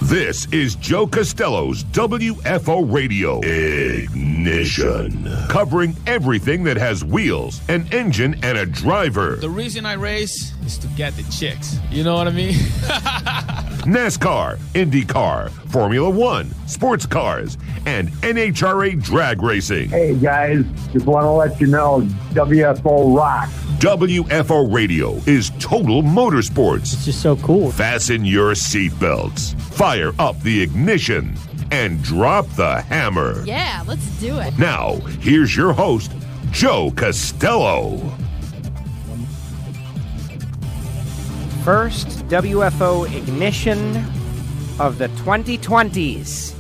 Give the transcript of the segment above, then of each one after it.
This is Joe Castello's WFO Radio Ignition, covering everything that has wheels, an engine, and a driver. The reason I race is to get the chicks. You know what I mean? NASCAR, IndyCar, Formula One, sports cars, and NHRA drag racing. Hey guys, just want to let you know, WFO rocks. WFO Radio is total motorsports. It's just so cool. Fasten your seatbelts, fire up the ignition, and drop the hammer. Yeah, let's do it. Now, here's your host, Joe Castello. First WFO Ignition of the 2020s.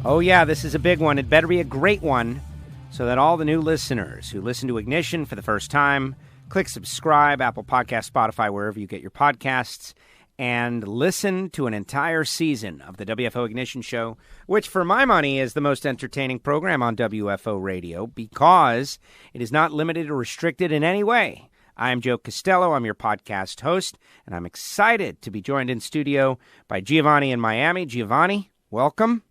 Oh yeah, this is a big one. It better be a great one so that all the new listeners who listen to Ignition for the first time, click subscribe, Apple Podcasts, Spotify, wherever you get your podcasts, and listen to an entire season of the WFO Ignition show, which for my money is the most entertaining program on WFO radio because it is not limited or restricted in any way. I am Joe Castello. I'm your podcast host, and I'm excited to be joined in studio by Giovanni in Miami. Giovanni, welcome.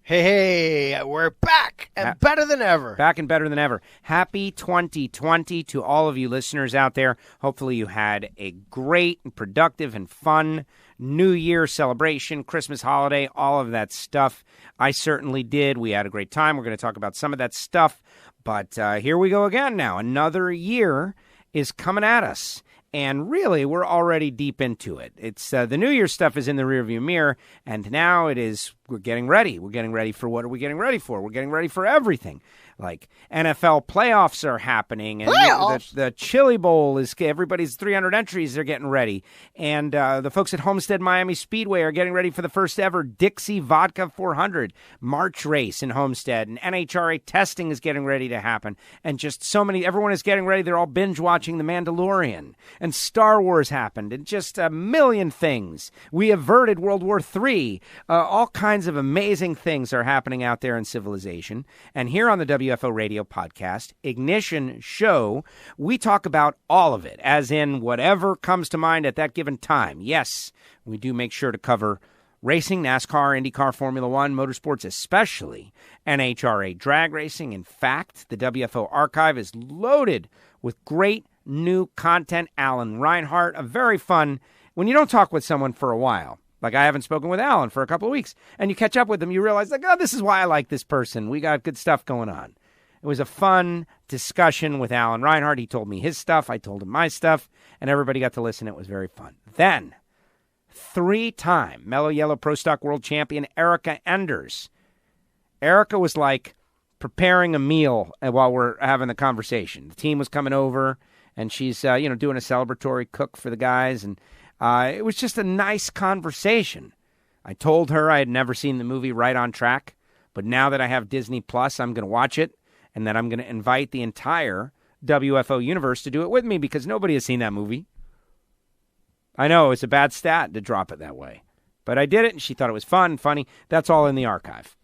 Hey, we're back and better than ever. Back and better than ever. Happy 2020 to all of you listeners out there. Hopefully you had a great and productive and fun New Year celebration, Christmas holiday, all of that stuff. I certainly did. We had a great time. We're going to talk about some of that stuff. But here we go again now. Another year is coming at us. And really, we're already deep into it. It's the New Year's stuff is in the rearview mirror, and now we're getting ready. We're getting ready for what are we getting ready for? We're getting ready for everything. Like NFL playoffs are happening, and the Chili Bowl is everybody's 300 entries. They're getting ready, and the folks at Homestead Miami Speedway are getting ready for the first ever Dixie Vodka 400 March race in Homestead, and NHRA testing is getting ready to happen, and just so many. Everyone is getting ready. They're all binge watching The Mandalorian, and Star Wars happened, and just a million things. We averted World War III. All kinds of amazing things are happening out there in civilization, and here on the WFO Radio podcast, Ignition Show, we talk about all of it, as in whatever comes to mind at that given time. Yes, we do make sure to cover racing, NASCAR, IndyCar, Formula One, motorsports, especially NHRA drag racing. In fact, the WFO archive is loaded with great new content. Alan Reinhart, a very fun, when you don't talk with someone for a while, like I haven't spoken with Alan for a couple of weeks, and you catch up with him, you realize, like, oh, this is why I like this person. We got good stuff going on. It was a fun discussion with Alan Reinhart. He told me his stuff. I told him my stuff, and everybody got to listen. It was very fun. Then, 3-time Mellow Yellow Pro Stock World Champion Erica Enders. Erica was like preparing a meal while we're having the conversation. The team was coming over, and she's doing a celebratory cook for the guys, and it was just a nice conversation. I told her I had never seen the movie Right on Track, but now that I have Disney Plus, I'm going to watch it, and that I'm going to invite the entire WFO universe to do it with me because nobody has seen that movie. I know, it's a bad stat to drop it that way, but I did it, and she thought it was fun and funny. That's all in the archive.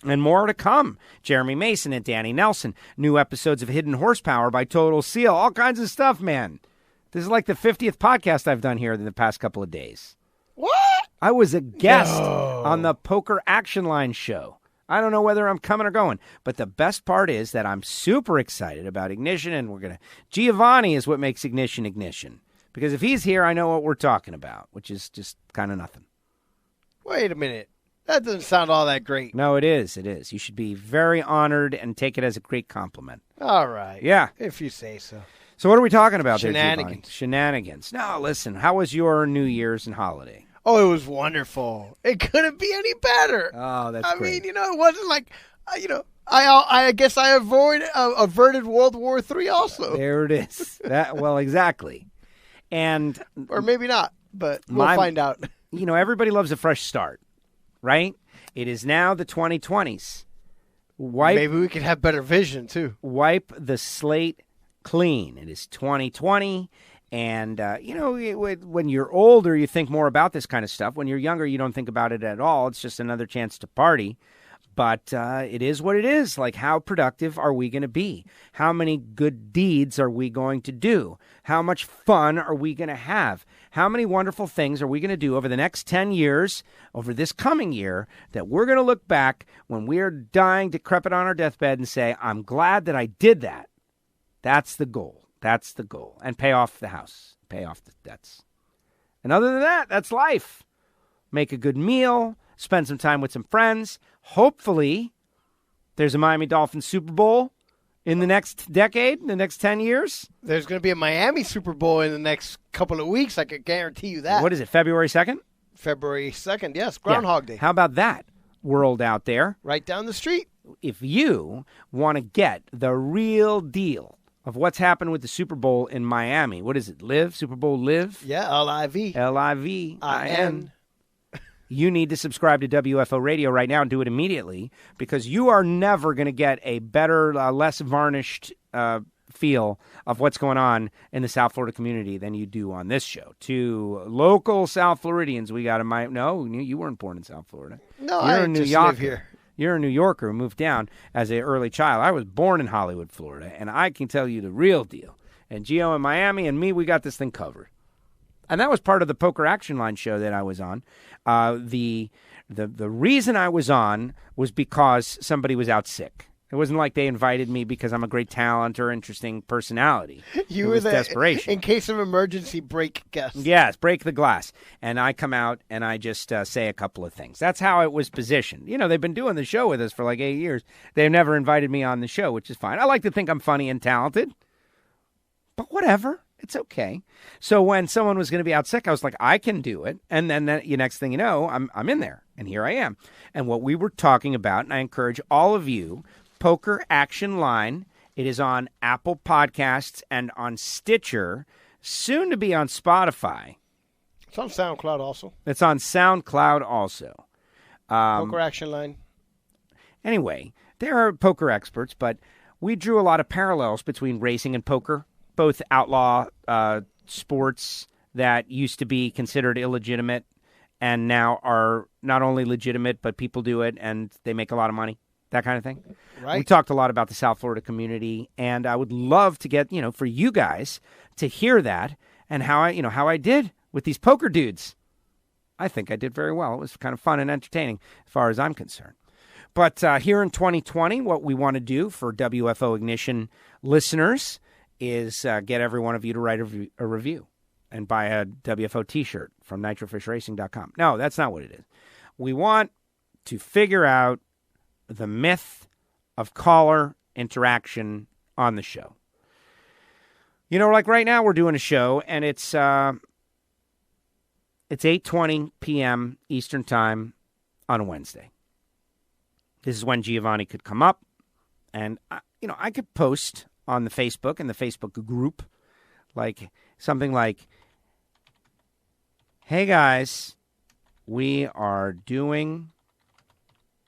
And more to come. Jeremy Mason and Danny Nelson. New episodes of Hidden Horsepower by Total Seal. All kinds of stuff, man. This is like the 50th podcast I've done here in the past couple of days. What? I was a guest on the Poker Action Line show. I don't know whether I'm coming or going, but the best part is that I'm super excited about Ignition, and Giovanni is what makes Ignition Ignition. Because if he's here, I know what we're talking about, which is just kind of nothing. Wait a minute. That doesn't sound all that great. No, it is. It is. You should be very honored and take it as a great compliment. All right. Yeah. If you say so. So what are we talking about there, Shenanigans. Shenanigans. No, listen, how was your New Year's and holiday? Oh, it was wonderful. It couldn't be any better. Oh, that's great. I mean, it wasn't like, I guess I averted World War III also. There it is. Well, exactly. And or maybe not, but we'll find out. Everybody loves a fresh start, right? It is now the 2020s. Maybe we could have better vision, too. Wipe the slate clean. It is 2020, and, when you're older, you think more about this kind of stuff. When you're younger, you don't think about it at all. It's just another chance to party. But it is what it is. Like, how productive are we going to be? How many good deeds are we going to do? How much fun are we going to have? How many wonderful things are we going to do over the next 10 years, over this coming year, that we're going to look back when we're dying, decrepit on our deathbed and say, I'm glad that I did that. That's the goal. That's the goal. And pay off the house. Pay off the debts. And other than that, that's life. Make a good meal. Spend some time with some friends. Hopefully, there's a Miami Dolphins Super Bowl in the next decade, in the next 10 years. There's going to be a Miami Super Bowl in the next couple of weeks. I can guarantee you that. What is it, February 2nd? February 2nd, yes. Groundhog Day. How about that world out there? Right down the street. If you want to get the real deal of what's happened with the Super Bowl in Miami, what is it, Live? Super Bowl Live? Yeah, L-I-V. L-I-V-I-N. You need to subscribe to WFO Radio right now and do it immediately, because you are never going to get a better, less varnished feel of what's going on in the South Florida community than you do on this show. To local South Floridians, we got to no, you weren't born in South Florida. No, You're I just live here. You're a New Yorker who moved down as an early child. I was born in Hollywood, Florida, and I can tell you the real deal. And Gio in Miami and me, we got this thing covered. And that was part of the Poker Action Line show that I was on. The reason I was on was because somebody was out sick. It wasn't like they invited me because I'm a great talent or interesting personality. You were the desperation. In case of emergency, break guest. Yes, break the glass. And I come out and I just say a couple of things. That's how it was positioned. You know, they've been doing the show with us for like 8 years. They've never invited me on the show, which is fine. I like to think I'm funny and talented. But whatever. It's okay. So when someone was going to be out sick, I was like, I can do it. And then the next thing you know, I'm in there. And here I am. And what we were talking about, and I encourage all of you, Poker Action Line. It is on Apple Podcasts and on Stitcher, soon to be on Spotify. It's on SoundCloud also. It's on SoundCloud also. Poker Action Line. Anyway, there are poker experts, but we drew a lot of parallels between racing and poker. Both outlaw sports that used to be considered illegitimate and now are not only legitimate, but people do it and they make a lot of money, that kind of thing. Right. We talked a lot about the South Florida community, and I would love to get, for you guys to hear that and how I did with these poker dudes. I think I did very well. It was kind of fun and entertaining as far as I'm concerned. But here in 2020, what we want to do for WFO Ignition listeners is get every one of you to write a review and buy a WFO t-shirt from nitrofishracing.com. No, that's not what it is. We want to figure out the myth of caller interaction on the show. Like right now we're doing a show, and it's 8:20 p.m. Eastern Time on a Wednesday. This is when Giovanni could come up, and I could post on the Facebook and the Facebook group, like something like, hey guys, we are doing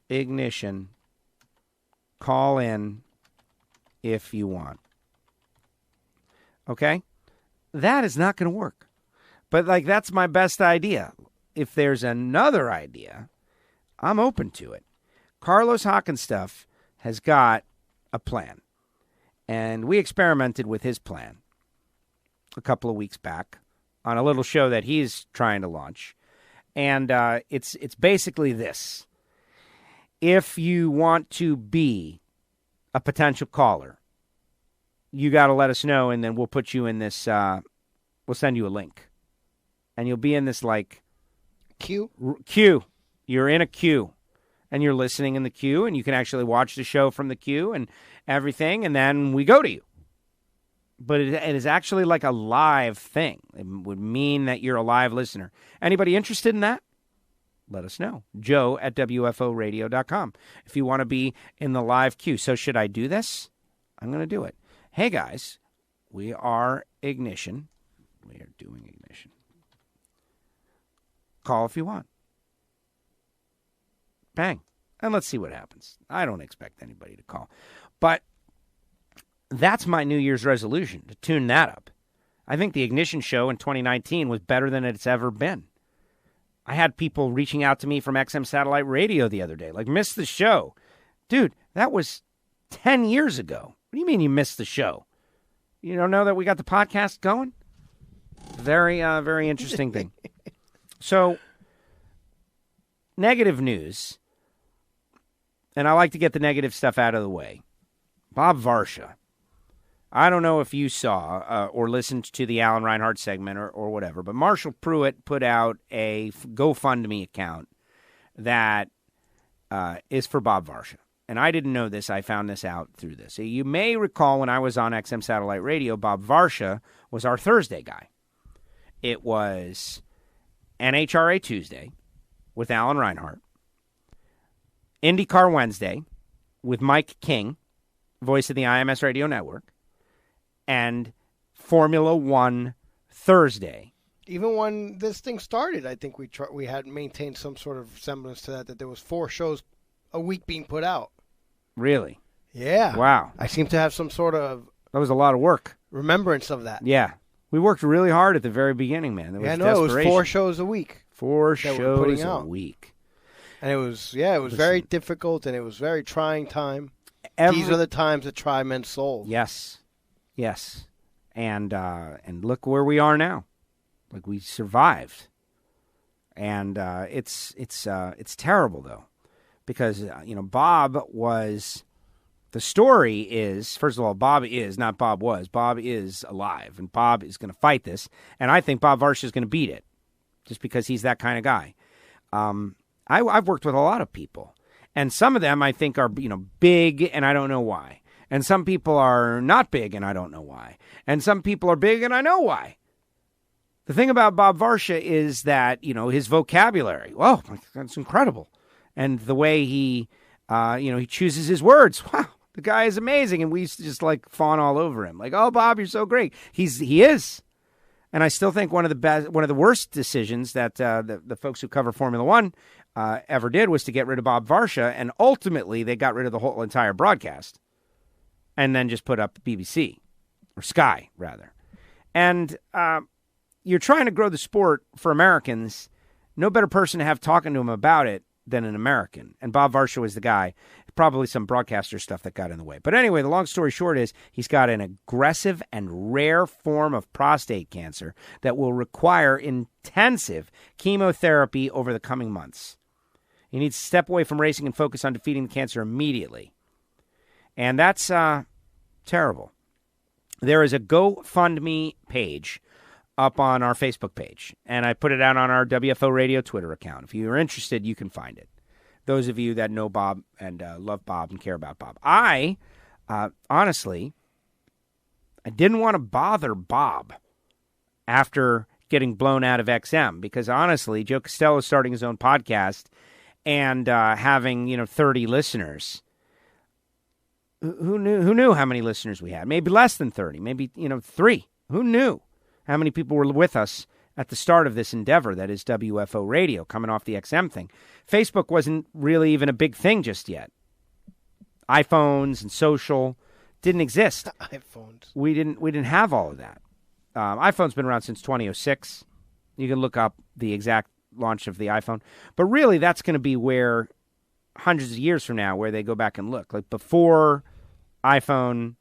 Ignition. Call in if you want. Okay? That is not going to work. But that's my best idea. If there's another idea, I'm open to it. Carlos Hockenstuff has got a plan. And we experimented with his plan a couple of weeks back on a little show that he's trying to launch. And it's basically this. If you want to be a potential caller, you got to let us know, and then we'll put you in this, we'll send you a link. And you'll be in this, queue. You're in a queue. And you're listening in the queue, and you can actually watch the show from the queue and everything, and then we go to you. But it is actually like a live thing. It would mean that you're a live listener. Anybody interested in that? Let us know. Joe at WFOradio.com if you want to be in the live queue. So should I do this? I'm going to do it. Hey, guys, we are Ignition. We are doing Ignition. Call if you want. Bang. And let's see what happens. I don't expect anybody to call. But that's my New Year's resolution, to tune that up. I think the Ignition show in 2019 was better than it's ever been. I had people reaching out to me from XM Satellite Radio the other day, missed the show. Dude, that was 10 years ago. What do you mean you missed the show? You don't know that we got the podcast going? Very, very interesting thing. So, negative news, and I like to get the negative stuff out of the way. Bob Varsha. I don't know if you saw or listened to the Alan Reinhardt segment or whatever, but Marshall Pruitt put out a GoFundMe account that is for Bob Varsha. And I didn't know this. I found this out through this. So you may recall when I was on XM Satellite Radio, Bob Varsha was our Thursday guy. It was NHRA Tuesday with Alan Reinhardt, IndyCar Wednesday with Mike King, voice of the IMS Radio Network, and Formula One Thursday. Even when this thing started, I think we had maintained some sort of semblance to that there was 4 shows a week being put out. Really? Yeah. Wow. I seem to have some sort of... That was a lot of work. Remembrance of that. Yeah. We worked really hard at the very beginning, man. There was it was 4 shows a week. 4 shows a week. And it was very difficult, and it was very trying time. These are the times that try men's souls. Yes. And look where we are now. Like, we survived. And it's terrible, though. Because, Bob was... The story is, first of all, Bob is, not Bob was. Bob is alive, and Bob is going to fight this. And I think Bob Varsha is going to beat it, just because he's that kind of guy. I've worked with a lot of people, and some of them I think are, big, and I don't know why. And some people are not big, and I don't know why. And some people are big, and I know why. The thing about Bob Varsha is that, his vocabulary, whoa, that's incredible. And the way he, he chooses his words. Wow, the guy is amazing. And we used to just fawn all over him. Like, oh, Bob, you're so great. He is. And I still think one of the worst decisions that the folks who cover Formula One ever did was to get rid of Bob Varsha. And ultimately, they got rid of the whole entire broadcast and then just put up BBC or Sky, rather. And you're trying to grow the sport for Americans. No better person to have talking to him about it than an American. And Bob Varsha was the guy. Probably some broadcaster stuff that got in the way. But anyway, the long story short is he's got an aggressive and rare form of prostate cancer that will require intensive chemotherapy over the coming months. He needs to step away from racing and focus on defeating the cancer immediately. And that's terrible. There is a GoFundMe page up on our Facebook page, and I put it out on our WFO Radio Twitter account. If you're interested, you can find it. Those of you that know Bob and love Bob and care about Bob. I, honestly, I didn't want to bother Bob after getting blown out of XM because, honestly, Joe Castello is starting his own podcast and having, 30 listeners. Who knew how many listeners we had? Maybe less than 30, maybe, 3. Who knew how many people were with us at the start of this endeavor that is WFO Radio, coming off the XM thing? Facebook wasn't really even a big thing just yet. iPhones and social didn't exist. iPhones. We didn't have all of that. iPhone's been around since 2006. You can look up the exact launch of the iPhone. But really, that's going to be where, hundreds of years from now, where they go back and look. Like before iPhone,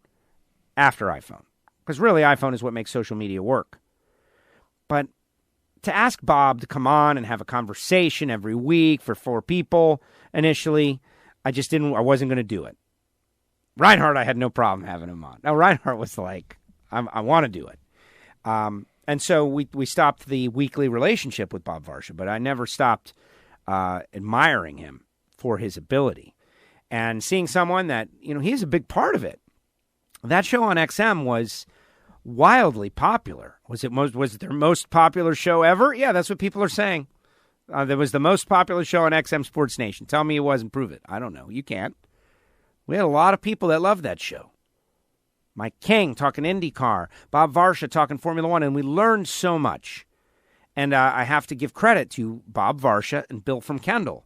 after iPhone. Because really, iPhone is what makes social media work. But to ask Bob to come on and have a conversation every week for 4 people initially, I wasn't going to do it. Reinhardt, I had no problem having him on. Now, Reinhardt was like, I want to do it. And so we stopped the weekly relationship with Bob Varsha, but I never stopped admiring him for his ability. And seeing someone that, he's a big part of it. That show on XM was wildly popular. Was it their most popular show ever? Yeah, that's what people are saying. That was the most popular show on XM Sports Nation. Tell me it wasn't. Prove it. I don't know. You can't. We had a lot of people that loved that show. Mike King talking IndyCar, Bob Varsha talking Formula One, and we learned so much. And I have to give credit to Bob Varsha and Bill from Kendall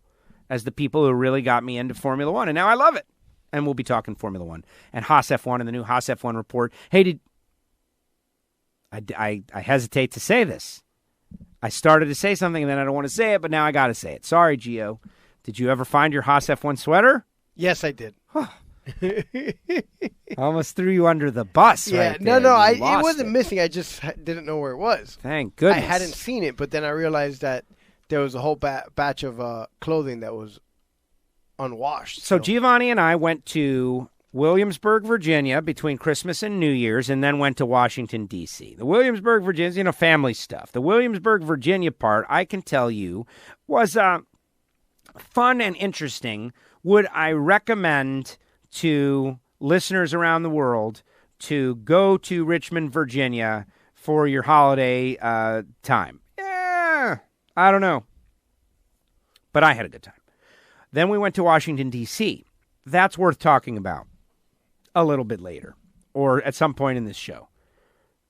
as the people who really got me into Formula One, and now I love it. And we'll be talking Formula One and Haas F1 and the new Haas F1 report. Hey, I hesitate to say this. I started to say something and then I don't want to say it, but now I got to say it. Sorry, Gio. Did you ever find your Haas F1 sweater? Yes, I did. Almost threw you under the bus. Yeah, right there. it wasn't missing. I just didn't know where it was. Thank goodness. I hadn't seen it, but then I realized that there was a whole batch of clothing that was unwashed. So Giovanni and I went to Williamsburg, Virginia, between Christmas and New Year's, and then went to Washington, D.C. The Williamsburg, Virginia, family stuff. The Williamsburg, Virginia part, I can tell you, was fun and interesting. Would I recommend to listeners around the world to go to Richmond, Virginia for your holiday time? Yeah, I don't know. But I had a good time. Then we went to Washington, D.C. That's worth talking about a little bit later or at some point in this show.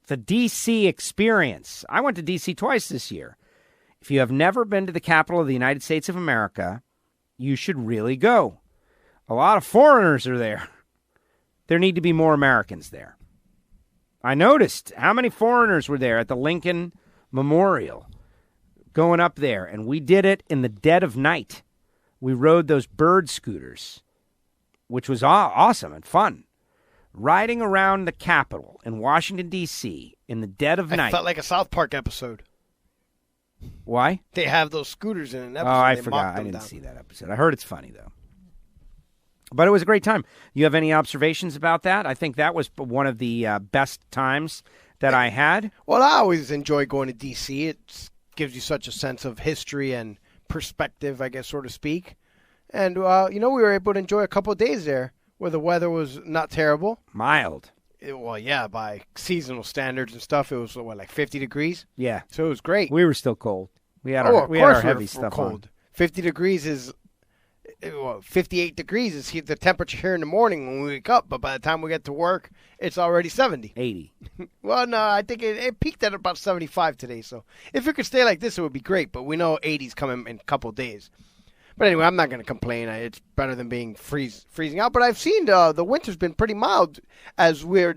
The D.C. experience. I went to D.C. twice this year. If you have never been to the capital of the United States of America, you should really go. A lot of foreigners are there. There need to be more Americans there. I noticed how many foreigners were there at the Lincoln Memorial going up there, and we did it in the dead of night. We rode those bird scooters, which was awesome and fun. Riding around the Capitol in Washington, D.C. in the dead of night. I felt like a South Park episode. Why? They have those scooters in an episode. Oh, I forgot. I didn't see that episode. I heard it's funny, though. But it was a great time. You have any observations about that? I think that was one of the best times that I had. Well, I always enjoy going to D.C. It gives you such a sense of history and perspective, I guess, so to speak. And, we were able to enjoy a couple of days there where the weather was not terrible. Mild. By seasonal standards and stuff, it was, like 50 degrees? Yeah. So it was great. We were still cold. We had our heavy stuff cold. on. 50 degrees is, 58 degrees is the temperature here in the morning when we wake up, but by the time we get to work, it's already 70. 80. Well, no, I think it peaked at about 75 today, so if it could stay like this, it would be great, but we know 80's coming in a couple of days. But anyway, I'm not going to complain. It's better than being freezing out. But I've seen the winter's been pretty mild. As we're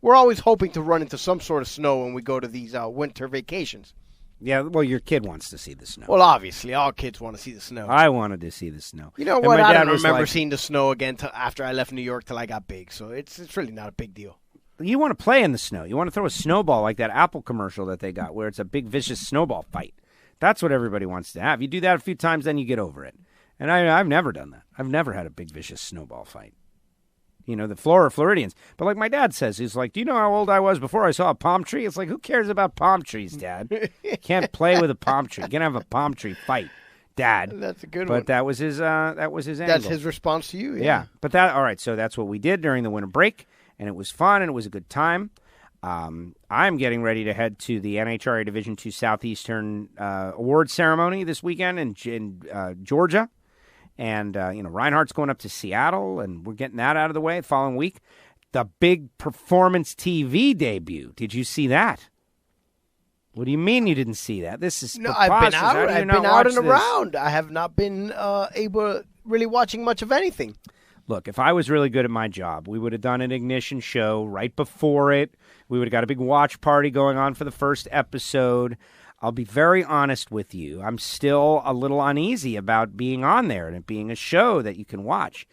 always hoping to run into some sort of snow when we go to these winter vacations. Yeah, well, your kid wants to see the snow. Well, obviously, all kids want to see the snow. I wanted to see the snow. You know what? I don't remember seeing the snow again after I left New York till I got big. So it's really not a big deal. You want to play in the snow. You want to throw a snowball like that Apple commercial that they got where it's a big, vicious snowball fight. That's what everybody wants to have. You do that a few times, then you get over it. And I've never done that. I've never had a big, vicious snowball fight. The Floridians. But like my dad says, he's like, do you know how old I was before I saw a palm tree? It's like, who cares about palm trees, Dad? You can't play with a palm tree. You can't have a palm tree fight, Dad. That's a good one. But that was his angle. That's his response to you? Yeah. But all right, so that's what we did during the winter break, and it was fun, and it was a good time. I'm getting ready to head to the NHRA Division II Southeastern Awards ceremony this weekend in Georgia. And, Reinhardt's going up to Seattle, and we're getting that out of the way the following week. The big Performance TV debut. Did you see that? What do you mean you didn't see that? This is I've been out and around. I have not been able really watching much of anything. Look, if I was really good at my job, we would have done an Ignition show right before it. We would have got a big watch party going on for the first episode. I'll be very honest with you. I'm still a little uneasy about being on there and it being a show that you can watch.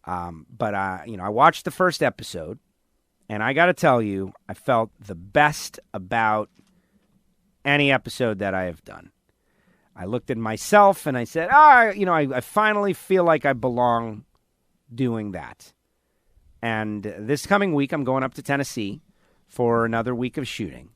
But I watched the first episode, and I got to tell you, I felt the best about any episode that I have done. I looked at myself and I said, I finally feel like I belong doing that. And this coming week, I'm going up to Tennessee for another week of shooting.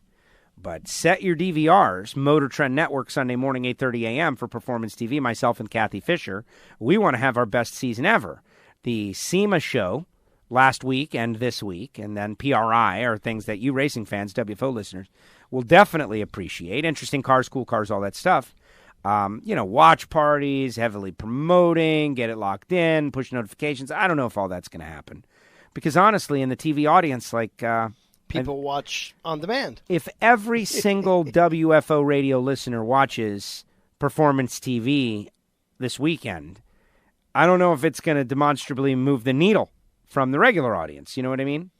But set your DVRs, Motor Trend Network, Sunday morning, 8:30 a.m. for Performance TV, myself and Kathy Fisher. We want to have our best season ever. The SEMA show last week and this week, and then PRI are things that you racing fans, WFO listeners, will definitely appreciate. Interesting cars, cool cars, all that stuff. Watch parties, heavily promoting, get it locked in, push notifications. I don't know if all that's going to happen. Because honestly, in the TV audience, people watch on demand. If every single WFO radio listener watches Performance TV this weekend, I don't know if it's going to demonstrably move the needle from the regular audience. You know what I mean?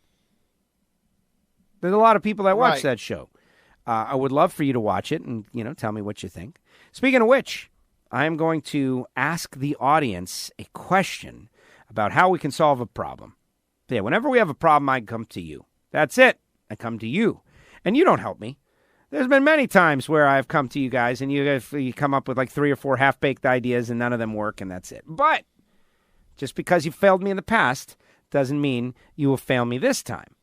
There's a lot of people that watch that show. I would love for you to watch it and, tell me what you think. Speaking of which, I am going to ask the audience a question about how we can solve a problem. Yeah, whenever we have a problem, I come to you. That's it. I come to you. And you don't help me. There's been many times where I've come to you guys and you come up with like 3 or 4 half-baked ideas and none of them work and that's it. But just because you failed me in the past doesn't mean you will fail me this time.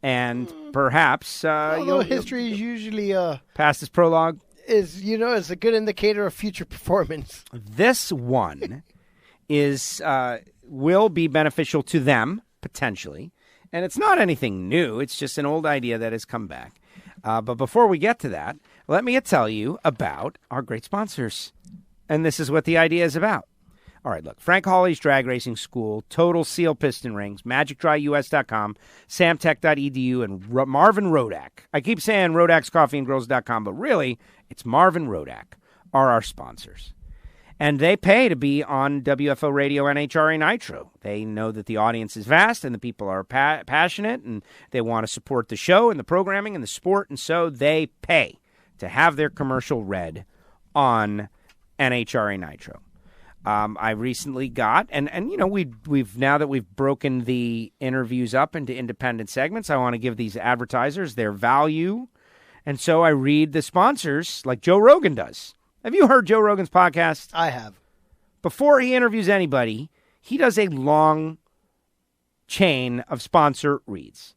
And perhaps history is usually past is prologue. Is a good indicator of future performance. This one will be beneficial to them potentially, and it's not anything new. It's just an old idea that has come back. But before we get to that, let me tell you about our great sponsors, and this is what the idea is about. All right, look, Frank Hawley's Drag Racing School, Total Seal Piston Rings, MagicDryUS.com, Samtech.edu, and Marvin Rodak. I keep saying RodaksCoffeeandGrills.com, but really, it's Marvin Rodak are our sponsors. And they pay to be on WFO Radio NHRA Nitro. They know that the audience is vast and the people are passionate and they want to support the show and the programming and the sport, and so they pay to have their commercial read on NHRA Nitro. I recently got, and we've now that we've broken the interviews up into independent segments, I want to give these advertisers their value, and so I read the sponsors like Joe Rogan does. Have you heard Joe Rogan's podcast? I have. Before he interviews anybody, he does a long chain of sponsor reads.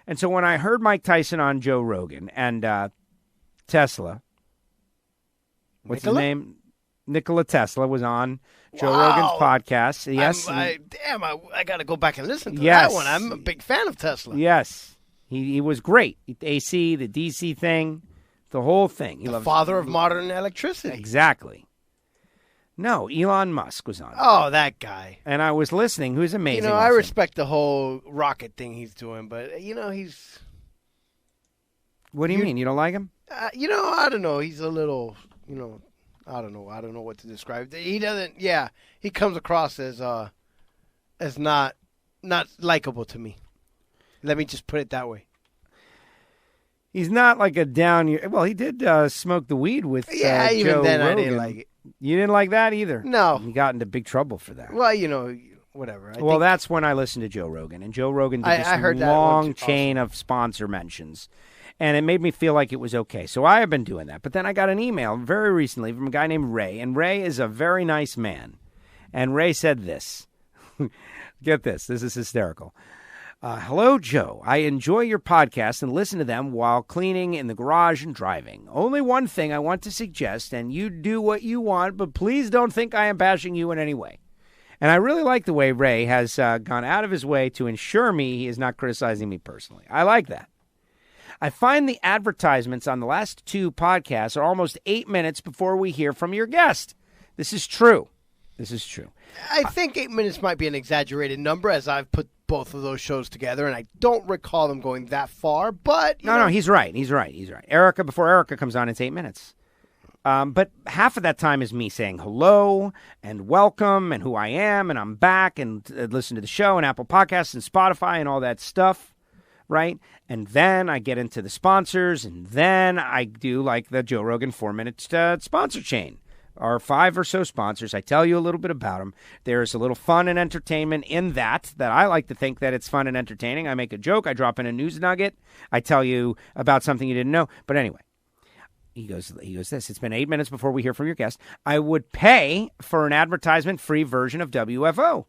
And so when I heard Mike Tyson on Joe Rogan and Tesla, what's his name? Nikola Tesla was on Joe Rogan's podcast. Yes. I got to go back and listen to that one. I'm a big fan of Tesla. Yes. He was great. The AC, the DC thing, the whole thing. The father of modern electricity. Exactly. No, Elon Musk was on. Oh, that guy. And I was listening. Who's amazing. I respect the whole rocket thing he's doing, but, he's... What do you mean? You don't like him? I don't know. He's a little, I don't know. I don't know what to describe. He doesn't. Yeah, he comes across as not likable to me. Let me just put it that way. He's not like a down. Well, he did smoke the weed with even Joe then Rogan. I didn't like it. You didn't like that either. No, you got into big trouble for that. Well, whatever. That's when I listened to Joe Rogan, and Joe Rogan did this long chain of sponsor mentions. And it made me feel like it was okay. So I have been doing that. But then I got an email very recently from a guy named Ray. And Ray is a very nice man. And Ray said this. Get this. This is hysterical. Hello, Joe. I enjoy your podcast and listen to them while cleaning in the garage and driving. Only one thing I want to suggest, and you do what you want, but please don't think I am bashing you in any way. And I really like the way Ray has gone out of his way to ensure me he is not criticizing me personally. I like that. I find the advertisements on the last 2 podcasts are almost 8 minutes before we hear from your guest. This is true. I think 8 minutes might be an exaggerated number, as I've put both of those shows together, and I don't recall them going that far, but... No, he's right. Erica, before Erica comes on, it's 8 minutes. But half of that time is me saying hello and welcome and who I am, and I'm back, and listen to the show and Apple Podcasts and Spotify and all that stuff. Right? And then I get into the sponsors, and then I do like the Joe Rogan 4-minute sponsor chain. Our 5 or so sponsors. I tell you a little bit about them. There's a little fun and entertainment in that I like to think that it's fun and entertaining. I make a joke. I drop in a news nugget. I tell you about something you didn't know. But anyway, he goes this. It's been 8 minutes before we hear from your guest. I would pay for an advertisement-free version of WFO.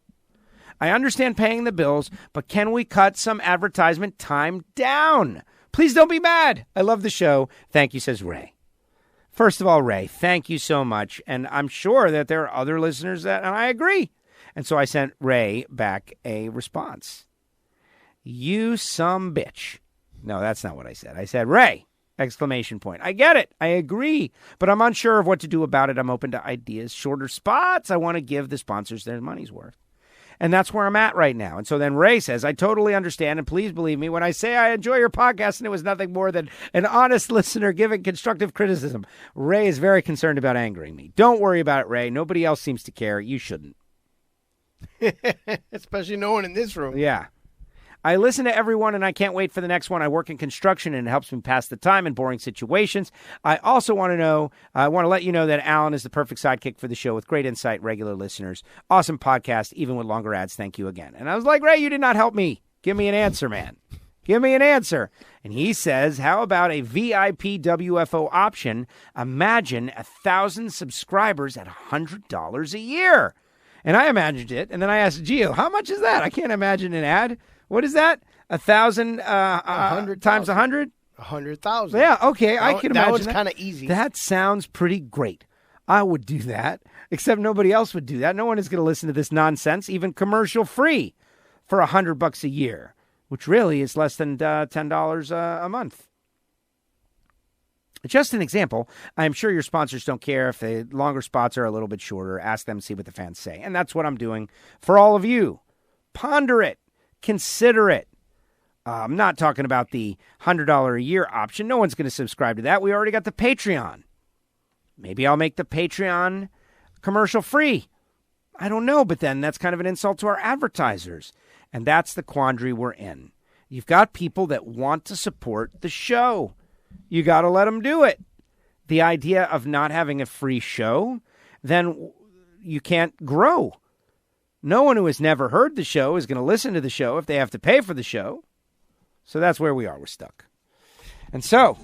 I understand paying the bills, but can we cut some advertisement time down? Please don't be mad. I love the show. Thank you, says Ray. First of all, Ray, thank you so much. And I'm sure that there are other listeners and I agree. And so I sent Ray back a response. You some bitch. No, that's not what I said. I said, Ray, ! I get it. I agree. But I'm unsure of what to do about it. I'm open to ideas, shorter spots. I want to give the sponsors their money's worth. And that's where I'm at right now. And so then Ray says, I totally understand, and please believe me when I say I enjoy your podcast, and it was nothing more than an honest listener giving constructive criticism. Ray is very concerned about angering me. Don't worry about it, Ray. Nobody else seems to care. You shouldn't. Especially no one in this room. Yeah. I listen to everyone, and I can't wait for the next one. I work in construction, and it helps me pass the time in boring situations. I also want to let you know that Alan is the perfect sidekick for the show with great insight, regular listeners. Awesome podcast, even with longer ads. Thank you again. And I was like, Ray, you did not help me. Give me an answer, man. Give me an answer. And he says, how about a VIP WFO option? Imagine 1,000 subscribers at $100 a year. And I imagined it. And then I asked Gio, how much is that? I can't imagine an ad. What is that? 1,000 times 100? 100,000. Yeah, okay. I can imagine that one's kind of easy. That sounds pretty great. I would do that, except nobody else would do that. No one is going to listen to this nonsense, even commercial free, for $100 a year, which really is less than $10 a month. Just an example, I'm sure your sponsors don't care if the longer spots are a little bit shorter. Ask them, see what the fans say. And that's what I'm doing for all of you. Ponder it. Consider it. I'm not talking about the $100 a year option. No one's going to subscribe to that. We already got the Patreon. Maybe I'll make the Patreon commercial free. I don't know, but then that's kind of an insult to our advertisers. And that's the quandary we're in. You've got people that want to support the show. You got to let them do it. The idea of not having a free show, then you can't grow. No one who has never heard the show is going to listen to the show if they have to pay for the show. So that's where we are. We're stuck. And so,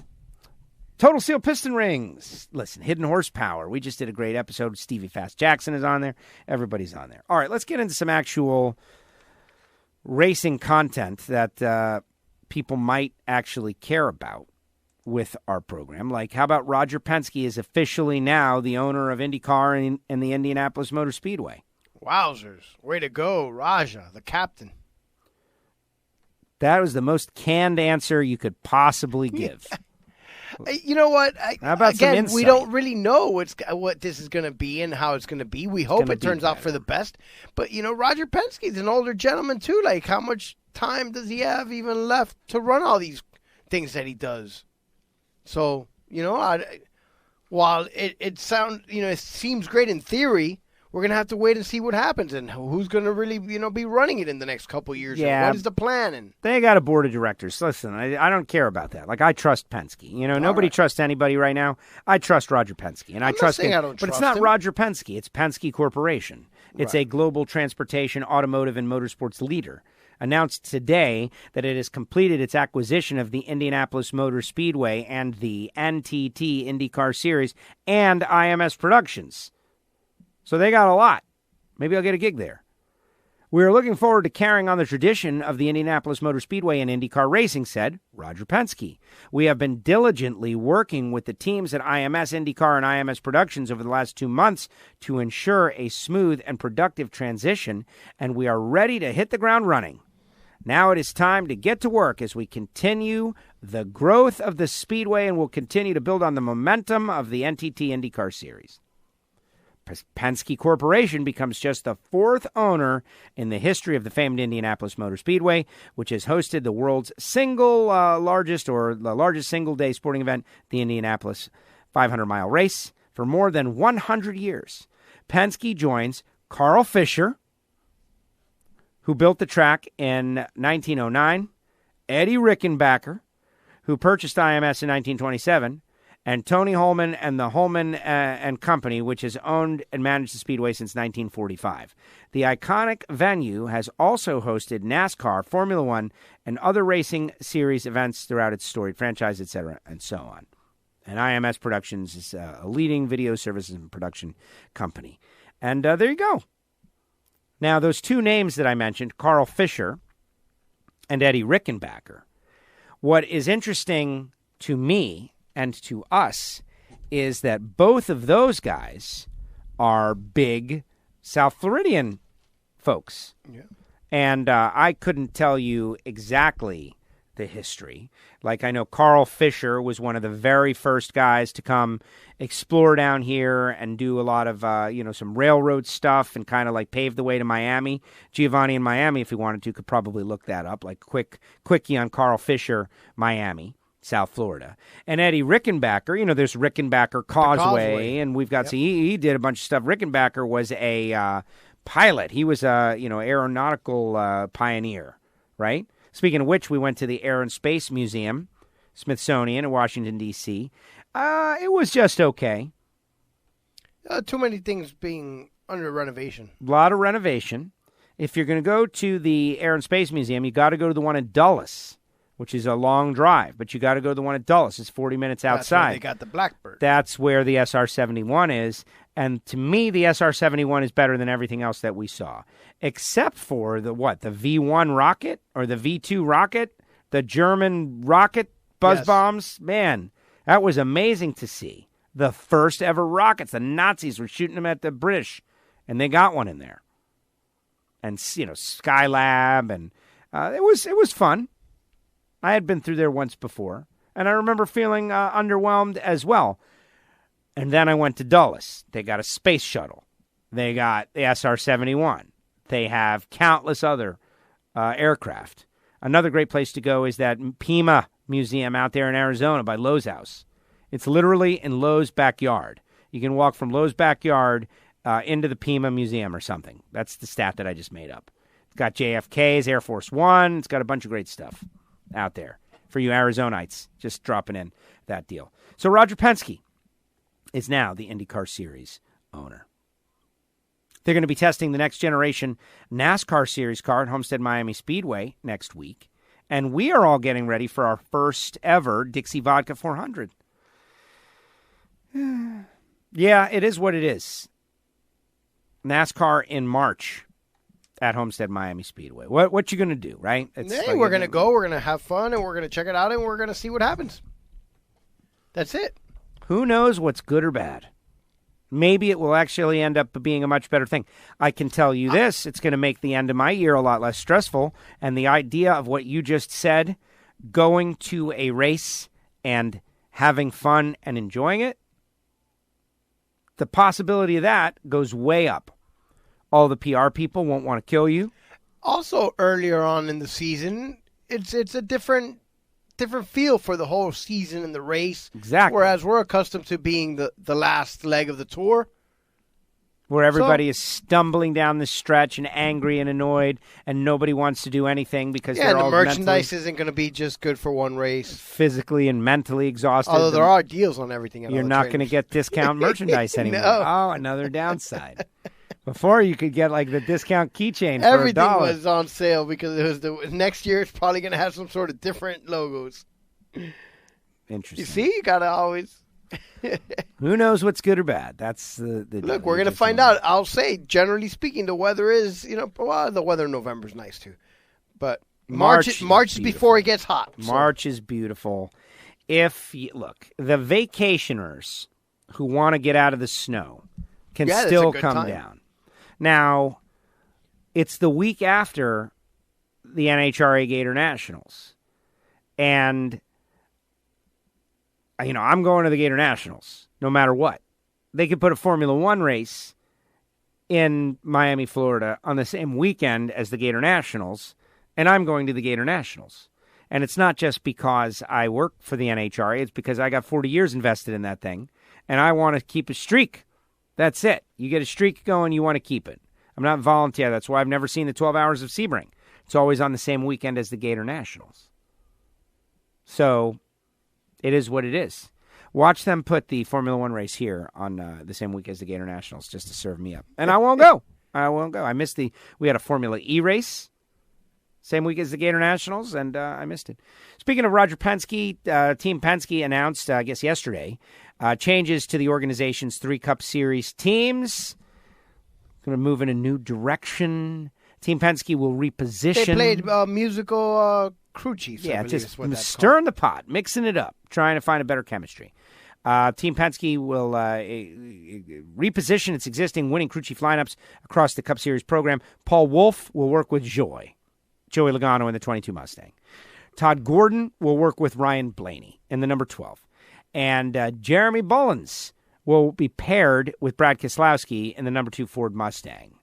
Total Seal Piston Rings. Listen, Hidden Horsepower. We just did a great episode. Stevie Fast Jackson is on there. Everybody's on there. All right, let's get into some actual racing content that people might actually care about with our program. Like, how about Roger Penske is officially now the owner of IndyCar and the Indianapolis Motor Speedway? Wowzers. Way to go, Raja, the captain. That was the most canned answer you could possibly give. You know what? How about some insight? We don't really know what this is going to be and how it's going to be. We hope it turns out for the best. But, Roger Penske's an older gentleman, too. Like, how much time does he have even left to run all these things that he does? So, while it seems great in theory, we're going to have to wait and see what happens and who's going to really, be running it in the next couple of years. Yeah. What is the plan? And they got a board of directors. Listen, I don't care about that. Like, I trust Penske. Nobody trusts anybody right now. I trust Roger Penske, and I trust him. But it's not Roger Penske. It's Penske Corporation. It's a global transportation, automotive, and motorsports leader. Announced today that it has completed its acquisition of the Indianapolis Motor Speedway and the NTT IndyCar Series and IMS Productions. So they got a lot. Maybe I'll get a gig there. We are looking forward to carrying on the tradition of the Indianapolis Motor Speedway and IndyCar racing, said Roger Penske. We have been diligently working with the teams at IMS IndyCar and IMS Productions over the last 2 months to ensure a smooth and productive transition, and we are ready to hit the ground running. Now it is time to get to work as we continue the growth of the Speedway and will continue to build on the momentum of the NTT IndyCar Series. Penske Corporation becomes just the fourth owner in the history of the famed Indianapolis Motor Speedway, which has hosted the world's largest single-day sporting event, the Indianapolis 500-mile race, for more than 100 years. Penske joins Carl Fisher, who built the track in 1909, Eddie Rickenbacker, who purchased IMS in 1927, and Tony Holman and the Holman and Company, which has owned and managed the Speedway since 1945. The iconic venue has also hosted NASCAR, Formula One, and other racing series events throughout its storied franchise, etc., and so on. And IMS Productions is a leading video services and production company. And there you go. Now, those two names that I mentioned, Carl Fisher and Eddie Rickenbacker, what is interesting to me and to us is that both of those guys are big South Floridian folks. Yeah. And I couldn't tell you exactly the history. Like, I know Carl Fisher was one of the very first guys to come explore down here and do a lot of, some railroad stuff and kind of like pave the way to Miami. Giovanni in Miami, if he wanted to, could probably look that up, like quickie on Carl Fisher, Miami. South Florida. And Eddie Rickenbacker, there's Rickenbacker Causeway, and we've got, he did a bunch of stuff. Rickenbacker was a pilot. He was a, aeronautical pioneer, right? Speaking of which, we went to the Air and Space Museum, Smithsonian in Washington, D.C. It was just okay. Too many things being under renovation. A lot of renovation. If you're going to go to the Air and Space Museum, you got to go to the one at Dulles, which is a long drive, but you got to go to the one at Dulles. It's 40 minutes outside. That's where they got the Blackbird. That's where the SR-71 is. And to me, the SR-71 is better than everything else that we saw, except for the V-1 rocket or the V-2 rocket, the German rocket buzz bombs. Man, that was amazing to see. The first ever rockets. The Nazis were shooting them at the British, and they got one in there. And, Skylab, and it was fun. I had been through there once before, and I remember feeling underwhelmed as well. And then I went to Dulles. They got a space shuttle. They got the SR-71. They have countless other aircraft. Another great place to go is that Pima Museum out there in Arizona by Lowe's house. It's literally in Lowe's backyard. You can walk from Lowe's backyard into the Pima Museum or something. That's the stat that I just made up. It's got JFK's Air Force One. It's got a bunch of great stuff out there for you Arizonites. Just dropping in that deal. So Roger Penske is now the IndyCar Series owner. They're going to be testing the next generation NASCAR Series car at Homestead Miami Speedway next week. And we are all getting ready for our first ever Dixie Vodka 400. Yeah, it is what it is. NASCAR in March at Homestead Miami Speedway. What you going to do, right? We're going to go, we're going to have fun, and we're going to check it out, and we're going to see what happens. That's it. Who knows what's good or bad? Maybe it will actually end up being a much better thing. I can tell you this, it's going to make the end of my year a lot less stressful, and the idea of what you just said, going to a race and having fun and enjoying it, the possibility of that goes way up. All the PR people won't want to kill you. Also, earlier on in the season, it's a different feel for the whole season and the race. Exactly. Whereas we're accustomed to being the last leg of the tour. Where everybody is stumbling down the stretch and angry and annoyed, and nobody wants to do anything because they're all the merchandise isn't going to be just good for one race. Physically and mentally exhausted. Although there are deals on everything. You're not going to get discount merchandise anymore. No. Oh, another downside. Before you could get like the discount keychain for everything $1. was on sale because it was next year. It's probably going to have some sort of different logos. Interesting. You see, you got to always. Who knows what's good or bad? That's the Look, we're going to find out. I'll say, generally speaking, the weather is, the weather in November is nice too. But March is before it gets hot. So. March is beautiful. Look, the vacationers who want to get out of the snow can still come down. Now, it's the week after the NHRA Gator Nationals. And, I'm going to the Gator Nationals no matter what. They could put a Formula One race in Miami, Florida on the same weekend as the Gator Nationals, and I'm going to the Gator Nationals. And it's not just because I work for the NHRA. It's because I got 40 years invested in that thing, and I want to keep a streak. That's it. You get a streak going, you want to keep it. I'm not volunteer. That's why I've never seen the 12 Hours of Sebring. It's always on the same weekend as the Gator Nationals. So it is what it is. Watch them put the Formula One race here on the same week as the Gator Nationals just to serve me up. And I won't go. I missed we had a Formula E race same week as the Gator Nationals, and I missed it. Speaking of Roger Penske, Team Penske announced, I guess yesterday, changes to the organization's 3 Cup Series teams. Going to move in a new direction. Team Penske will reposition. They played musical crew chiefs. Yeah, just stirring the pot, mixing it up, trying to find a better chemistry. Team Penske will reposition its existing winning crew chief lineups across the Cup Series program. Paul Wolfe will work with Joey Logano in the 22 Mustang. Todd Gordon will work with Ryan Blaney in the number 12. And Jeremy Bullins will be paired with Brad Keselowski in the number 2 Ford Mustang.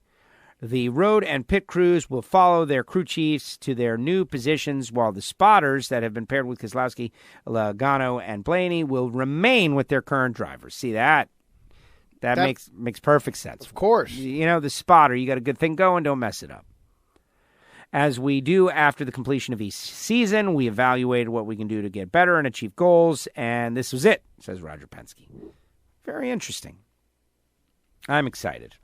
The road and pit crews will follow their crew chiefs to their new positions, while the spotters that have been paired with Keselowski, Logano, and Blaney will remain with their current drivers. See that? That makes perfect sense. Of course. The spotter, you got a good thing going, don't mess it up. As we do after the completion of each season, we evaluated what we can do to get better and achieve goals, and this was it, says Roger Penske. Very interesting. I'm excited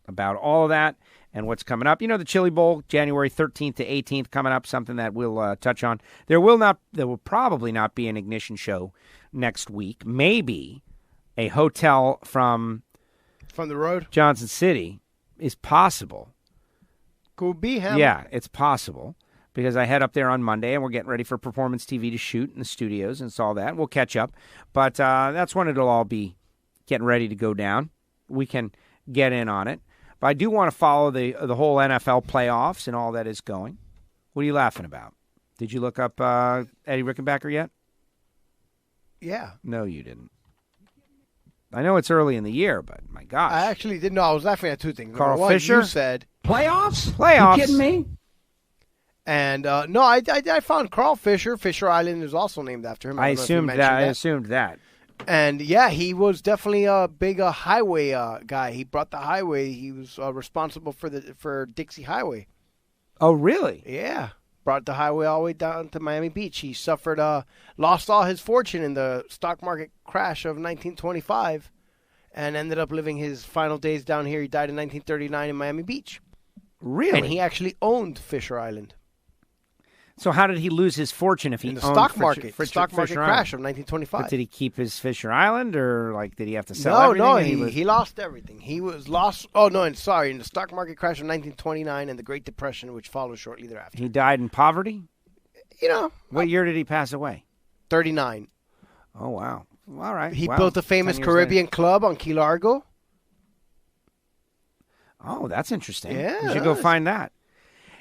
about all of that and what's coming up. You know, the Chili Bowl, January 13th to 18th, coming up, something that we'll touch on. There will probably not be an Ignition show next week. Maybe a hotel from the road, Johnson City, is possible. Could be, huh? Yeah, it's possible, because I head up there on Monday, and we're getting ready for Performance TV to shoot in the studios and all that. We'll catch up, but that's when it'll all be getting ready to go down. We can get in on it. But I do want to follow the whole NFL playoffs and all that is going. What are you laughing about? Did you look up Eddie Rickenbacker yet? Yeah. No, you didn't. I know it's early in the year, but my gosh. I actually didn't know. I was laughing at two things. Carl One, Fisher? You said Playoffs? Playoffs. You kidding me? And no, I found Carl Fisher. Fisher Island is also named after him. I don't know if you assumed mentioned that. I assumed that. And yeah, he was definitely a big highway guy. He brought the highway. He was responsible for Dixie Highway. Oh, really? Yeah, brought the highway all the way down to Miami Beach. He suffered, lost all his fortune in the stock market crash of 1925, and ended up living his final days down here. He died in 1939 in Miami Beach. Really? And he actually owned Fisher Island. So how did he lose his fortune if he In the owned stock market, Fisher crash Island? of 1925. But did he keep his Fisher Island, or did he have to sell everything? No, he lost everything. He was lost. Oh no, and sorry, in the stock market crash of 1929 and the Great Depression, which followed shortly thereafter. He died in poverty? You know, What year did he pass away? 39. Oh, wow. All right. He Wow. built a famous 10 years Caribbean club on Key Largo. later. Oh, that's interesting. Yeah, You should go find that.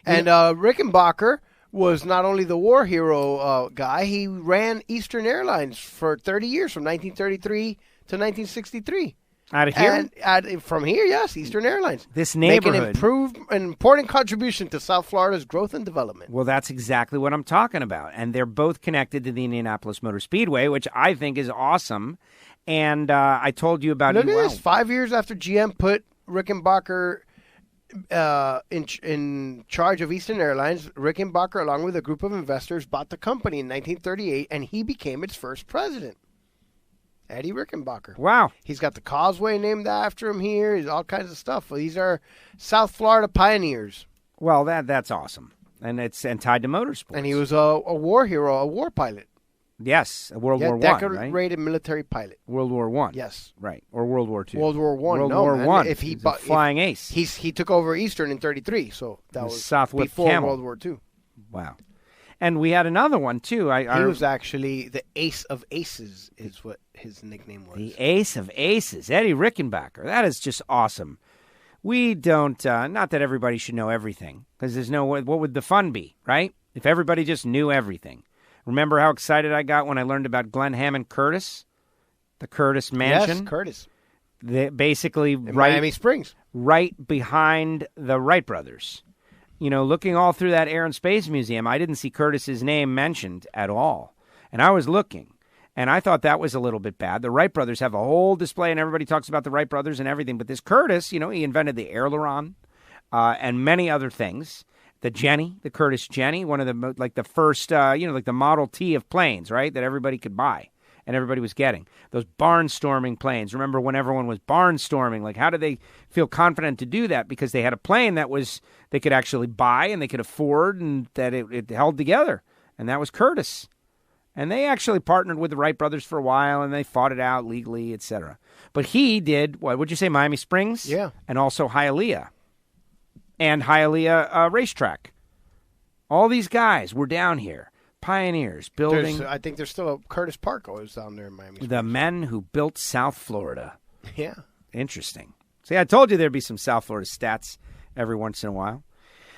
And Rickenbacker was not only the war hero guy, he ran Eastern Airlines for 30 years, from 1933 to 1963. Out of here? And from here, yes, Eastern Airlines. This neighborhood. Making an important contribution to South Florida's growth and development. Well, that's exactly what I'm talking about. And they're both connected to the Indianapolis Motor Speedway, which I think is awesome. And I told you about Look it. at this. 5 years after GM put Rickenbacker in charge of Eastern Airlines, Rickenbacker, along with a group of investors, bought the company in 1938, and he became its first president. Eddie Rickenbacker. Wow. He's got the causeway named after him here. He's all kinds of stuff. Well, these are South Florida pioneers. Well, that's awesome. And it's tied to motorsports. And he was a war hero, a war pilot. Yes, World War I, right? Decorated military pilot. World War I. Yes. Right. Or World War II. World War I. World no, War man. I. If he He's a flying ace. He took over Eastern in 33, so that The was Southwick before Camel. World War II. Wow. And we had another one, too. He was actually the Ace of Aces, is what his nickname was. The Ace of Aces, Eddie Rickenbacker. That is just awesome. We don't, not that everybody should know everything, because there's no, what would the fun be, right? If everybody just knew everything. Remember how excited I got when I learned about Glenn Hammond Curtis? The Curtis Mansion? Yes, Curtis. Basically, In Miami Springs. right behind the Wright brothers. You know, looking all through that Air and Space Museum, I didn't see Curtis's name mentioned at all. And I was looking, and I thought that was a little bit bad. The Wright brothers have a whole display, and everybody talks about the Wright brothers and everything. But this Curtis, you know, he invented the aileron and many other things. The Jenny, the Curtis Jenny, one of the, like the first, like the Model T of planes, right, that everybody could buy and everybody was getting. Those barnstorming planes. Remember when everyone was barnstorming? Like, how did they feel confident to do that? Because they had a plane that was, they could actually buy and they could afford, and that it held together. And that was Curtis. And they actually partnered with the Wright brothers for a while, and they fought it out legally, etc. But he did, what would you say, Miami Springs? Yeah. And also Hialeah. And Hialeah Racetrack. All these guys were down here. Pioneers, building. I think there's still a Curtis Park always down there in Miami Springs. The men who built South Florida. Yeah. Interesting. See, I told you there'd be some South Florida stats every once in a while.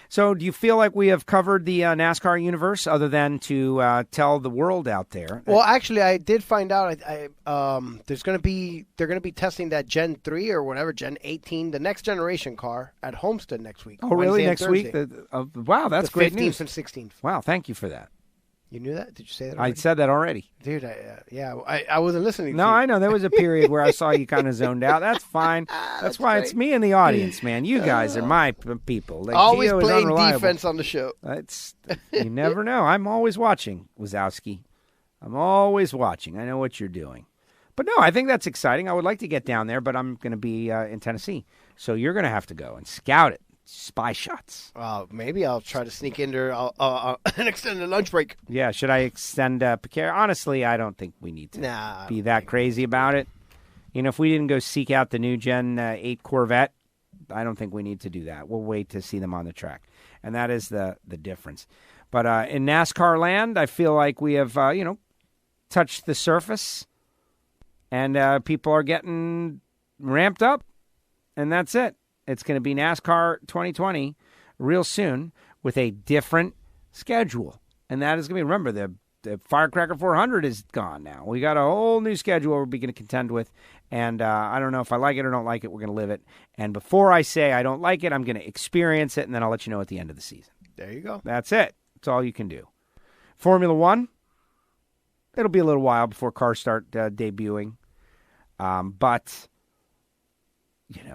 So do you feel like we have covered the NASCAR universe, other than to tell the world out there? Well, actually, I did find out they're going to be testing that Gen 3 or whatever, Gen 18, the next generation car at Homestead next week. Oh, really? Wednesday and Next week? Thursday. Wow, that's the great 15th news. and 16th. Wow, thank you for that. You knew that? Did you say that I already? said that already. Dude, I wasn't listening No, to you. I know. There was a period where I saw you kind of zoned out. That's fine. That's why it's me in the audience, man. You guys are my people. Like, Always Gio is playing unreliable. defense on the show. You never know. I'm always watching, Wazowski. I'm always watching. I know what you're doing. But no, I think that's exciting. I would like to get down there, but I'm going to be in Tennessee. So you're going to have to go and scout it. Spy shots. Maybe I'll try to sneak in there and extend the lunch break. Yeah, should I extend Picard? Honestly, I don't think we need to be that crazy about it. You know, if we didn't go seek out the new Gen 8 Corvette, I don't think we need to do that. We'll wait to see them on the track. And that is the difference. But in NASCAR land, I feel like we have, touched the surface. And people are getting ramped up. And that's it. It's going to be NASCAR 2020 real soon with a different schedule. And that is going to be, remember, the Firecracker 400 is gone now. We got a whole new schedule we're going to contend with. And I don't know if I like it or don't like it. We're going to live it. And before I say I don't like it, I'm going to experience it, and then I'll let you know at the end of the season. There you go. That's it. That's all you can do. Formula One, it'll be a little while before cars start debuting. But...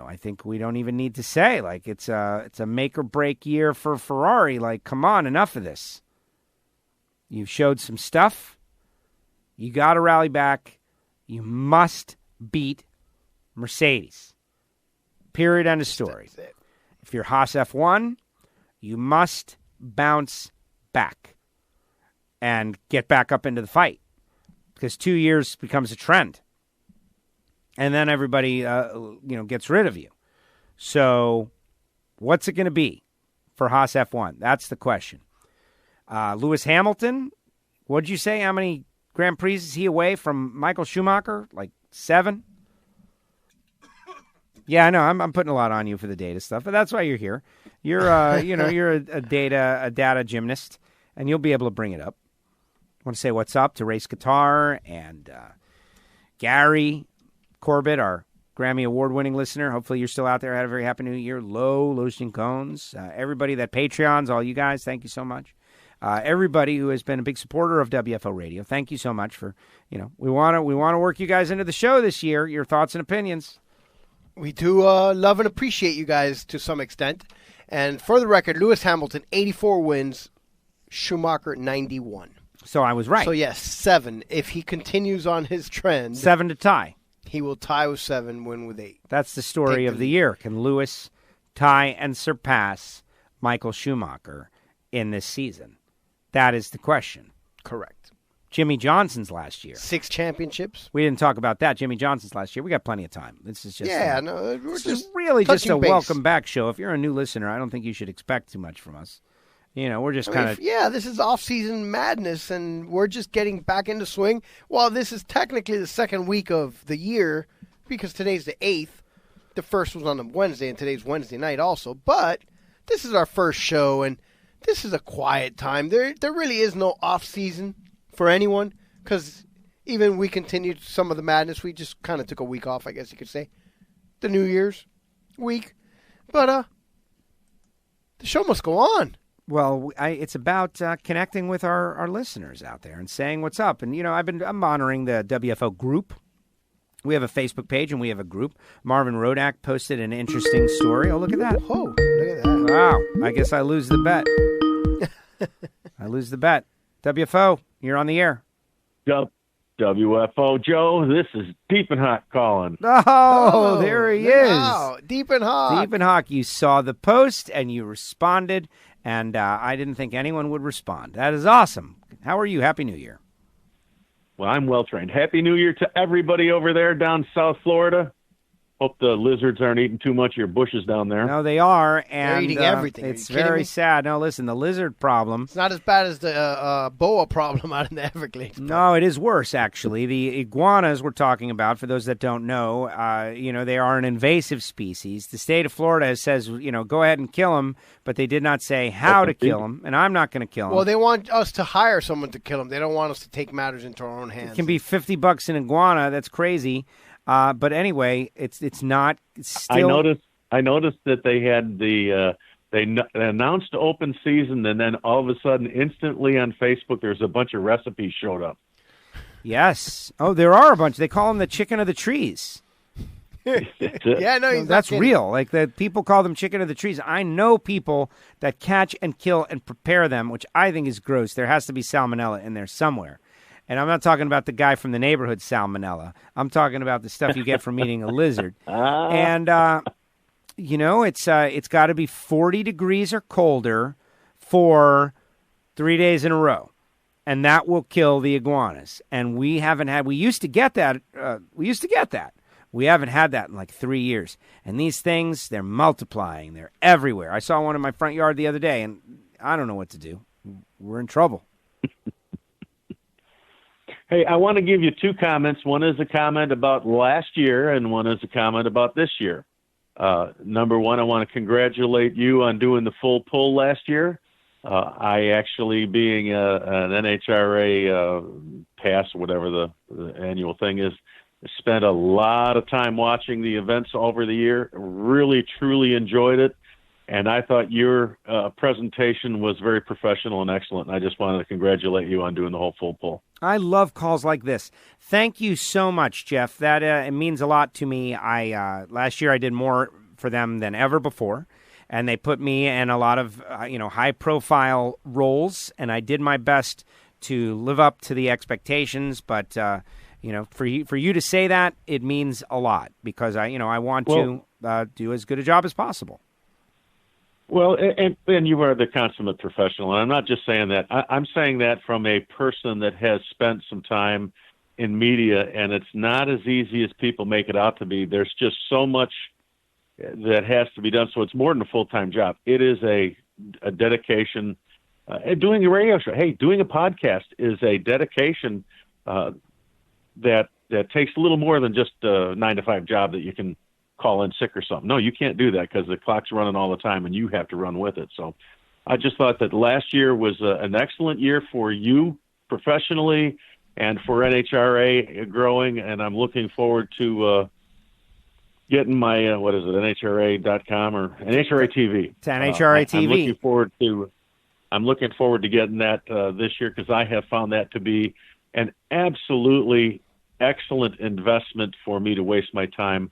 I think we don't even need to say, like, it's a make-or-break year for Ferrari. Like, come on, enough of this. You've showed some stuff. You got to rally back. You must beat Mercedes. Period, end of story. If you're Haas F1, you must bounce back and get back up into the fight because 2 years becomes a trend. And then everybody, gets rid of you. So what's it going to be for Haas F1? That's the question. Lewis Hamilton, what'd you say? How many Grand Prix is he away from Michael Schumacher? Like 7? Yeah, I know. I'm putting a lot on you for the data stuff, but that's why you're here. You're, you're a data gymnast, and you'll be able to bring it up. I want to say what's up to Race Qatar and Gary Corbett, our Grammy Award-winning listener. Hopefully you're still out there. Had a very happy new year. Lotion Cones. Everybody that Patreons, all you guys, thank you so much. Everybody who has been a big supporter of WFO Radio, thank you so much for, we want to work you guys into the show this year. Your thoughts and opinions. We do love and appreciate you guys to some extent. And for the record, Lewis Hamilton, 84 wins, Schumacher, 91. So I was right. So, yes, 7. If he continues on his trend. 7 to tie. He will tie with 7, win with 8. That's the story of the year. Can Lewis tie and surpass Michael Schumacher in this season? That is the question. Correct. Jimmy Johnson's last year. 6 championships. We didn't talk about that. Jimmy Johnson's last year. We got plenty of time. This is just we're just really just a base. welcome back show. If you're a new listener, I don't think you should expect too much from us. We're just kind of... Yeah, this is off-season madness, and we're just getting back into swing. Well, this is technically the second week of the year, because today's the 8th. The first was on a Wednesday, and today's Wednesday night also. But this is our first show, and this is a quiet time. There really is no off-season for anyone, because even we continued some of the madness. We just kind of took a week off, I guess you could say. The New Year's week. But the show must go on. Well, it's about connecting with our listeners out there and saying what's up. And, I'm monitoring the WFO group. We have a Facebook page and we have a group. Marvin Rodak posted an interesting story. Oh, look at that. Oh, look at that. Wow. I guess I lose the bet. WFO, you're on the air. WFO Joe, this is Deep and Hot calling. Oh, there he is. Wow, Deep and Hot. Deep and Hawk, you saw the post and you responded. And I didn't think anyone would respond. That is awesome. How are you? Happy New Year. Well, I'm well trained. Happy New Year to everybody over there down South Florida. Hope the lizards aren't eating too much of your bushes down there. No, they are. And they're eating everything. It's very sad. No, listen, the lizard problem. It's not as bad as the boa problem out in the Everglades. No, it is worse, actually. The iguanas we're talking about, for those that don't know, they are an invasive species. The state of Florida says, go ahead and kill them, but they did not say how to kill them, and I'm not going to kill them. Well, they want us to hire someone to kill them. They don't want us to take matters into our own hands. It can be $50 an iguana. That's crazy. But anyway, it's not. It's still... I noticed that they had the They announced open season, and then all of a sudden, instantly on Facebook, there's a bunch of recipes showed up. Yes. Oh, there are a bunch. They call them the chicken of the trees. Yeah, no, that's real. Like the people call them chicken of the trees. I know people that catch and kill and prepare them, which I think is gross. There has to be salmonella in there somewhere. And I'm not talking about the guy from the neighborhood salmonella. I'm talking about the stuff you get from eating a lizard. And it's got to be 40 degrees or colder for 3 days in a row. And that will kill the iguanas. And we used to get that. We haven't had that in like 3 years. And these things, they're multiplying. They're everywhere. I saw one in my front yard the other day, and I don't know what to do. We're in trouble. Hey, I want to give you two comments. One is a comment about last year, and one is a comment about this year. Number one, I want to congratulate you on doing the full pull last year. I actually, being an NHRA pass, whatever the annual thing is, spent a lot of time watching the events over the year. Really, truly enjoyed it. And I thought your presentation was very professional and excellent. And I just wanted to congratulate you on doing the whole full pull. I love calls like this. Thank you so much, Jeff. That it means a lot to me. Last year I did more for them than ever before. And they put me in a lot of high-profile roles. And I did my best to live up to the expectations. But for you to say that, it means a lot because I want to do as good a job as possible. Well, and you are the consummate professional, and I'm not just saying that. I'm saying that from a person that has spent some time in media, and it's not as easy as people make it out to be. There's just so much that has to be done, so it's more than a full-time job. It is a dedication. Doing a radio show, doing a podcast is a dedication that takes a little more than just a 9-to-5 job that you can call in sick or something. No, you can't do that because the clock's running all the time and you have to run with it. So I just thought that last year was an excellent year for you professionally and for NHRA growing, and I'm looking forward to getting my, NHRA.com or NHRA TV. It's NHRA TV. I'm looking forward to getting that this year because I have found that to be an absolutely excellent investment for me to waste my time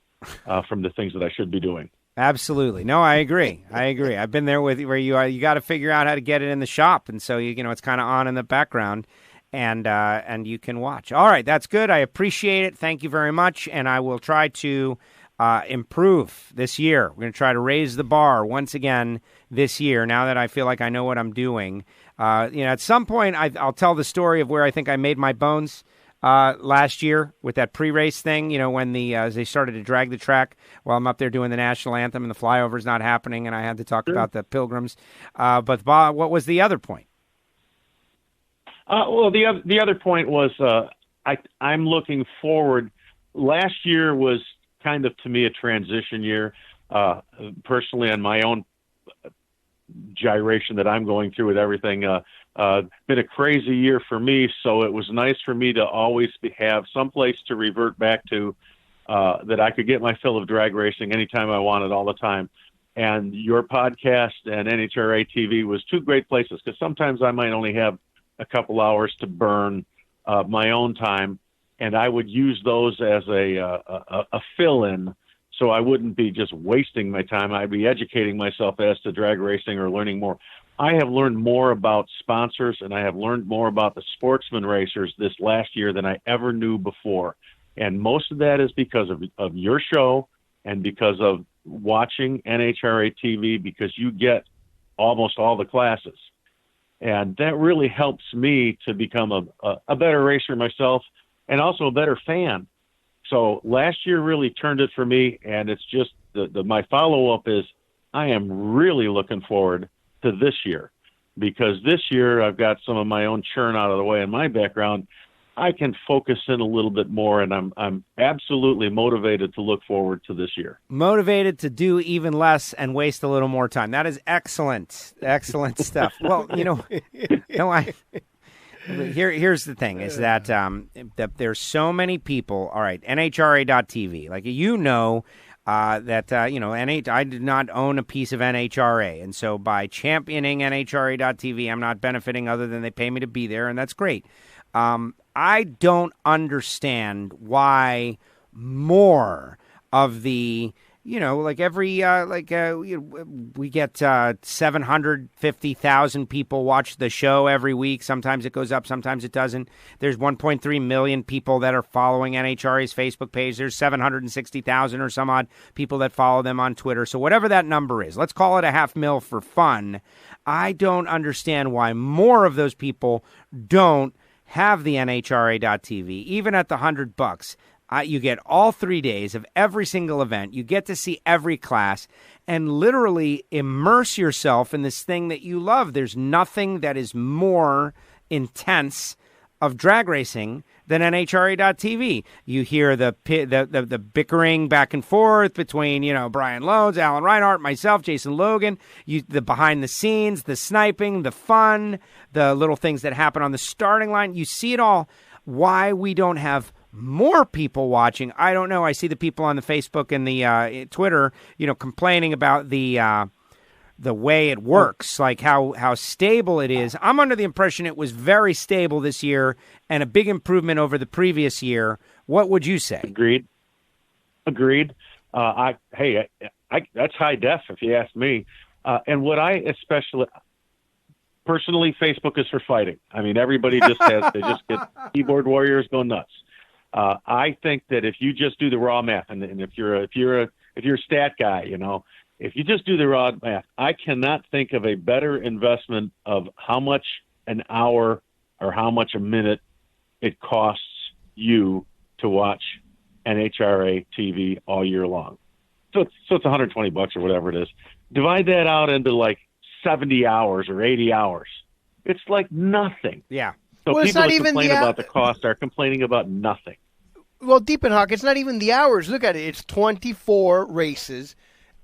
from the things that I should be doing. Absolutely. No, I agree. I've been there with you where you got to figure out how to get it in the shop. And so, it's kind of on in the background and you can watch. All right. That's good. I appreciate it. Thank you very much. And I will try to improve this year. We're going to try to raise the bar once again this year now that I feel like I know what I'm doing. At some point, I'll tell the story of where I think I made my bones last year with that pre-race thing, when they started to drag the track while I'm up there doing the national anthem and the flyover's not happening, and I had to talk about the Pilgrims. But Bob, what was the other point? The other point was I'm looking forward. Last year was kind of, to me, a transition year. Personally, on my own gyration that I'm going through with everything, been a crazy year for me, so it was nice for me to always have some place to revert back to that I could get my fill of drag racing anytime I wanted, all the time. And your podcast and NHRA TV was two great places because sometimes I might only have a couple hours to burn my own time, and I would use those as a fill-in so I wouldn't be just wasting my time. I'd be educating myself as to drag racing or learning more. I have learned more about sponsors, and I have learned more about the sportsman racers this last year than I ever knew before. And most of that is because of your show and because of watching NHRA TV, because you get almost all the classes. And that really helps me to become a better racer myself and also a better fan. So last year really turned it for me, and it's just my follow-up is I am really looking forward to this year, because this year I've got some of my own churn out of the way in my background. I can focus in a little bit more, and I'm absolutely motivated to look forward to this year. Motivated to do even less and waste a little more time. That is excellent stuff. Well, here's the thing is that there's so many people. All right, NHRA.TV, like I did not own a piece of NHRA. And so by championing NHRA.tv, I'm not benefiting other than they pay me to be there, and that's great. I don't understand why more of the, we get 750,000 people watch the show every week. Sometimes it goes up, sometimes it doesn't. There's 1.3 million people that are following NHRA's Facebook page. There's 760,000 or some odd people that follow them on Twitter. So whatever that number is, let's call it 500,000 for fun. I don't understand why more of those people don't have the NHRA.tv, even at the $100. You get all 3 days of every single event. You get to see every class and literally immerse yourself in this thing that you love. There's nothing that is more intense of drag racing than NHRA.tv. You hear the bickering back and forth between, Brian Loans, Alan Reinhart, myself, Jason Logan, the behind the scenes, the sniping, the fun, the little things that happen on the starting line. You see it all. Why we don't have more people watching, I don't know. I see the people on the Facebook and the Twitter, complaining about the way it works, like how stable it is. I'm under the impression it was very stable this year and a big improvement over the previous year. What would you say? Agreed. That's high def, if you ask me. And what I especially personally, Facebook is for fighting. I mean, everybody they just get keyboard warriors go nuts. I think that if you just do the raw math, and if you're a stat guy, if you just do the raw math, I cannot think of a better investment of how much an hour or how much a minute it costs you to watch NHRA TV all year long. So it's $120 or whatever it is. Divide that out into like 70 hours or 80 hours. It's like nothing. Yeah. So people that complain about the cost are complaining about nothing. Well, Deep and Hawk, it's not even the hours. Look at it. It's 24 races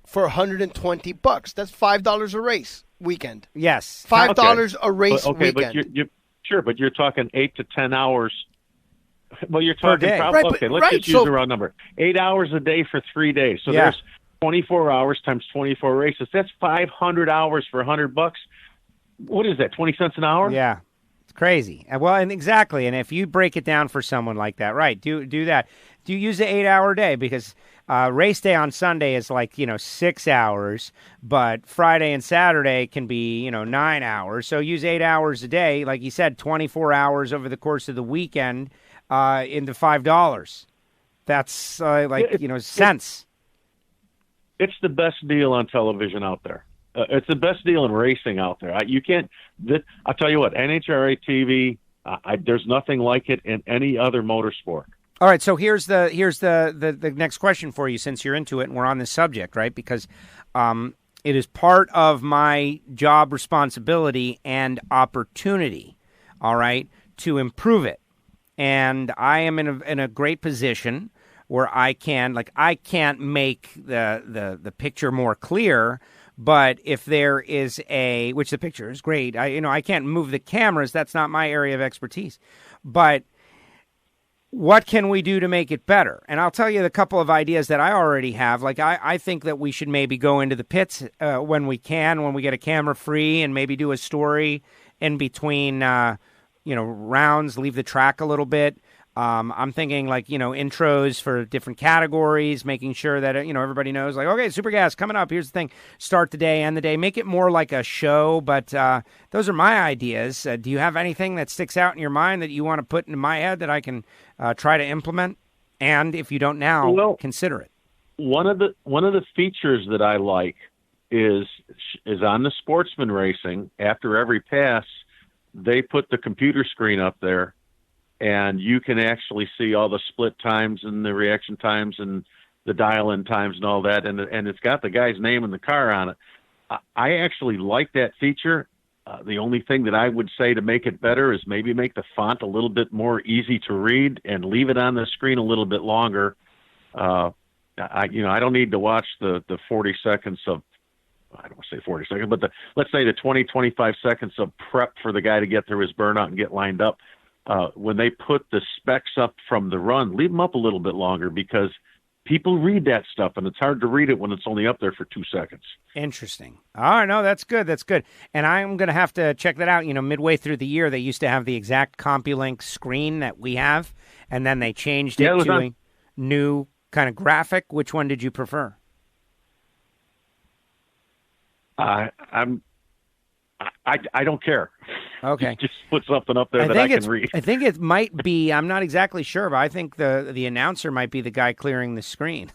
for $120. That's $5 a race weekend. Yes. $5 a race weekend. But you're talking 8 to 10 hours. Well, you're talking probably, let's just use the round number. 8 hours a day for 3 days. So there's 24 hours times 24 races. That's 500 hours for $100. What is that, 20 cents an hour? Yeah. Crazy. Well, and exactly. And if you break it down for someone like that, right, do that. Do you use the 8-hour day? Because race day on Sunday is like, 6 hours, but Friday and Saturday can be, 9 hours. So use 8 hours a day. Like you said, 24 hours over the course of the weekend into $5. That's cents. It's the best deal on television out there. It's the best deal in racing out there. You can't. I'll tell you what, NHRA TV. There's nothing like it in any other motorsport. All right, so here's the next question for you, since you're into it and we're on this subject, right? Because it is part of my job responsibility and opportunity, all right, to improve it. And I am in a great position where I can't make the picture more clear. But if there is which the picture is great, I can't move the cameras. That's not my area of expertise. But what can we do to make it better? And I'll tell you the couple of ideas that I already have. Like I think that we should maybe go into the pits when we get a camera free, and maybe do a story in between, rounds, leave the track a little bit. I'm thinking intros for different categories, making sure that, everybody knows okay, Super Gas coming up. Here's the thing. Start the day, end the day. Make it more like a show. But those are my ideas. Do you have anything that sticks out in your mind that you want to put into my head that I can try to implement? And if you don't now, consider it. One of the features that I like is on the sportsman racing. After every pass, they put the computer screen up there, and you can actually see all the split times and the reaction times and the dial-in times and all that, and it's got the guy's name in the car on it. I actually like that feature. The only thing that I would say to make it better is maybe make the font a little bit more easy to read and leave it on the screen a little bit longer. I don't need to watch the 40 seconds of, I don't want to say 40 seconds, but let's say the 20, 25 seconds of prep for the guy to get through his burnout and get lined up. When they put the specs up from the run, leave them up a little bit longer, because people read that stuff, and it's hard to read it when it's only up there for 2 seconds. Interesting. All right, no, that's good. That's good. And I'm going to have to check that out. You know, midway through the year, they used to have the exact CompuLink screen that we have, and then they changed it to a new kind of graphic. Which one did you prefer? I don't care. Okay. Just put something up there that I can read. I think it might be, I'm not exactly sure, but I think the announcer might be the guy clearing the screen.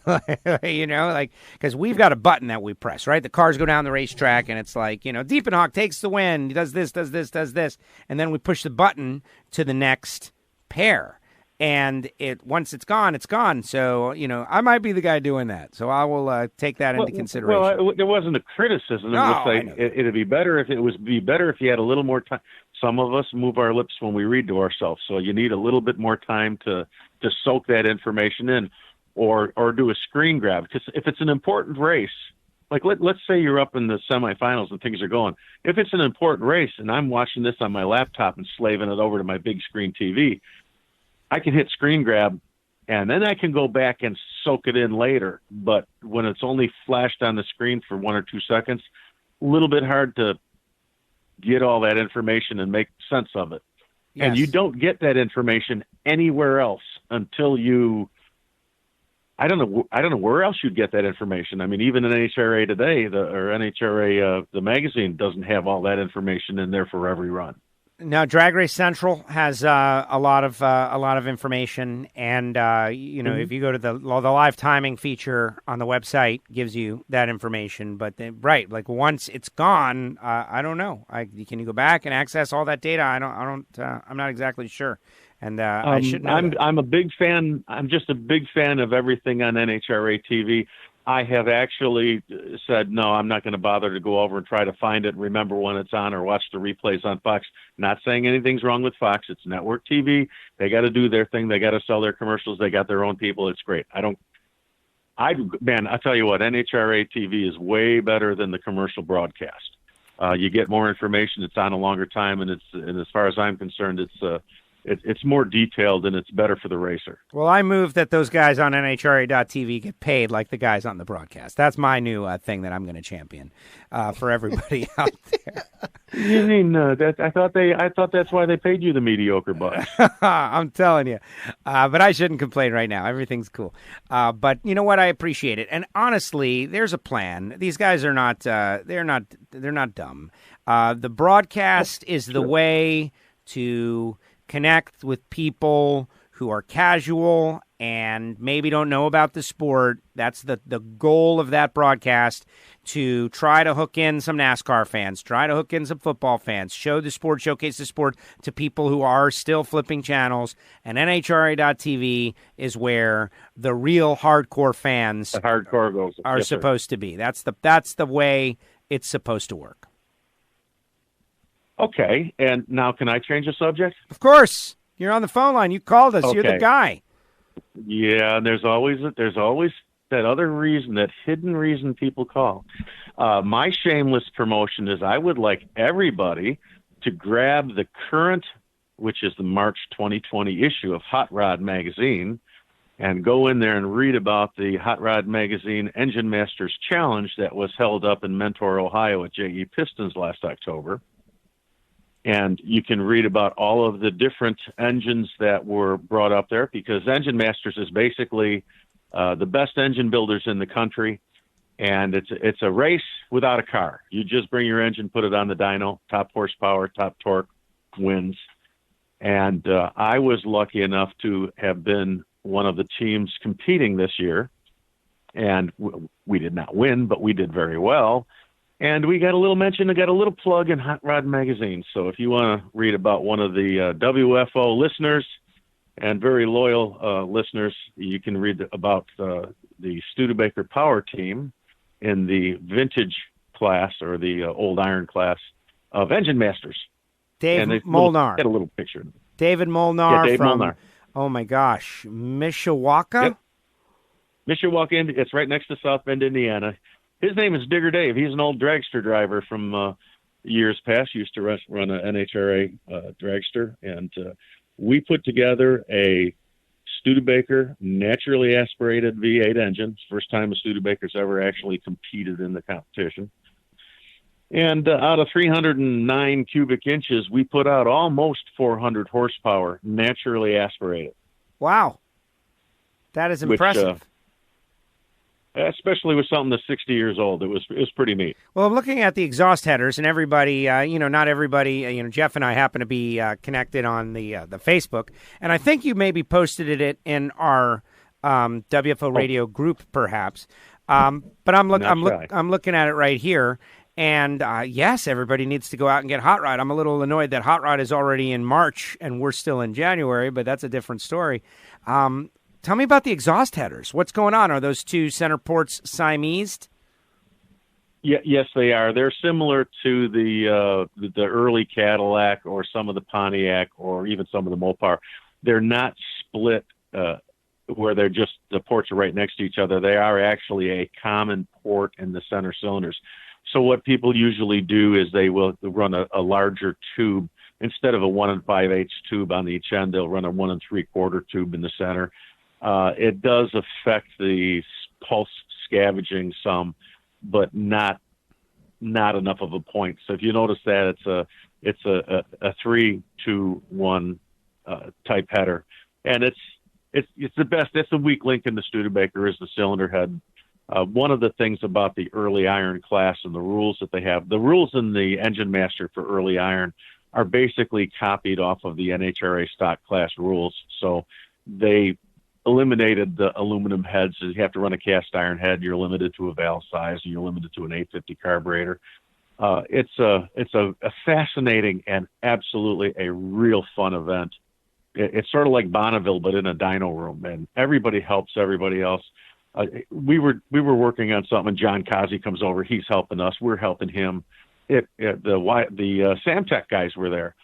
You know, like, because we've got a button that we press, right? The cars go down the racetrack, and it's like, you know, Diepenhawk takes the win. He does this, does this, does this. And then we push the button to the next pair. And once it's gone, it's gone. So, you know, I might be the guy doing that. So I will take that into consideration. Well, there wasn't a criticism. It'd be better if you had a little more time. Some of us move our lips when we read to ourselves, so you need a little bit more time to soak that information in, or do a screen grab. Because if it's an important race, like let's say you're up in the semifinals and things are going. If it's an important race and I'm watching this on my laptop and slaving it over to my big screen TV, I can hit screen grab, and then I can go back and soak it in later. But when it's only flashed on the screen for 1 or 2 seconds, a little bit hard to get all that information and make sense of it. Yes. And you don't get that information anywhere else until I don't know where else you'd get that information. I mean, even in NHRA Today, the magazine doesn't have all that information in there for every run. Now, Drag Race Central has a lot of information, and you know, if you go to the live timing feature on the website, gives you that information. But like once it's gone, I don't know. Can you go back and access all that data? I'm not exactly sure. And I should know. I'm a big fan. I'm just a big fan of everything on NHRA TV. I have actually said, no, I'm not going to bother to go over and try to find it and remember when it's on or watch the replays on Fox. Not saying anything's wrong with Fox. It's network TV. They got to do their thing. They got to sell their commercials. They got their own people. It's great. I'll tell you what, NHRA TV is way better than the commercial broadcast. You get more information. It's on a longer time. And as far as I'm concerned, it's more detailed and it's better for the racer. Well, I move that those guys on NHRA.TV get paid like the guys on the broadcast. That's my new thing that I'm going to champion for everybody out there. You mean that? I thought that's why they paid you the mediocre bucks. I'm telling you, but I shouldn't complain right now. Everything's cool. But you know what? I appreciate it. And honestly, there's a plan. These guys are not. They're not dumb. The broadcast is the way to connect with people who are casual and maybe don't know about the sport. That's the goal of that broadcast, to try to hook in some NASCAR fans, try to hook in some football fans, showcase the sport to people who are still flipping channels. And NHRA.TV is where the real hardcore fans are supposed to be. That's the way it's supposed to work. Okay, and now can I change the subject? Of course. You're on the phone line. You called us. Okay. You're the guy. Yeah, there's always that other reason, that hidden reason people call. My shameless promotion is I would like everybody to grab the current, which is the March 2020 issue of Hot Rod Magazine, and go in there and read about the Hot Rod Magazine Engine Masters Challenge that was held up in Mentor, Ohio at J.E. Pistons last October. And you can read about all of the different engines that were brought up there, because Engine Masters is basically the best engine builders in the country. And it's a race without a car. You just bring your engine, put it on the dyno, top horsepower, top torque wins. And I was lucky enough to have been one of the teams competing this year. And we did not win, but we did very well. And we got a little mention, I got a little plug in Hot Rod Magazine. So if you want to read about one of the WFO listeners and very loyal listeners, you can read about the Studebaker Power Team in the vintage class, or the old iron class of Engine Masters. Dave Molnar. Get a little picture. David Molnar. Yeah, Dave Molnar. Oh my gosh, Mishawaka? Yep. Mishawaka, it's right next to South Bend, Indiana. His name is Digger Dave. He's an old dragster driver from years past. He used to run an NHRA dragster. And we put together a Studebaker naturally aspirated V8 engine. First time a Studebaker's ever actually competed in the competition. And out of 309 cubic inches, we put out almost 400 horsepower, naturally aspirated. Wow. That is impressive. Which, especially with something that's 60 years old. It was pretty neat. Well, I'm looking at the exhaust headers, and everybody, not everybody, Jeff and I happen to be connected on the Facebook, and I think you maybe posted it in our WFO Radio group, perhaps. But I'm looking at it right here, and yes, everybody needs to go out and get Hot Rod. I'm a little annoyed that Hot Rod is already in March, and we're still in January, but that's a different story. Tell me about the exhaust headers. What's going on? Are those two center ports Siamese? Yeah, yes, they are. They're similar to the early Cadillac or some of the Pontiac or even some of the Mopar. They're not split where they're just the ports are right next to each other. They are actually a common port in the center cylinders. So what people usually do is they will run a larger tube. Instead of a 1 5/8 tube on each end, they'll run a 1 3/4 tube in the center. It does affect the pulse scavenging some, but not enough of a point. So if you notice that it's a 3-2-1 type header, and it's the best. It's the weak link in the Studebaker is the cylinder head. One of the things about the early iron class and the rules that they have, the rules in the Engine Master for early iron are basically copied off of the NHRA stock class rules. So they eliminated the aluminum heads. So you have to run a cast iron head. You're limited to a valve size, and you're limited to an 850 carburetor. It's a fascinating and absolutely a real fun event. It's sort of like Bonneville, but in a dyno room, and everybody helps everybody else. We were working on something. John Kazi comes over. He's helping us. We're helping him. The Samtec guys were there.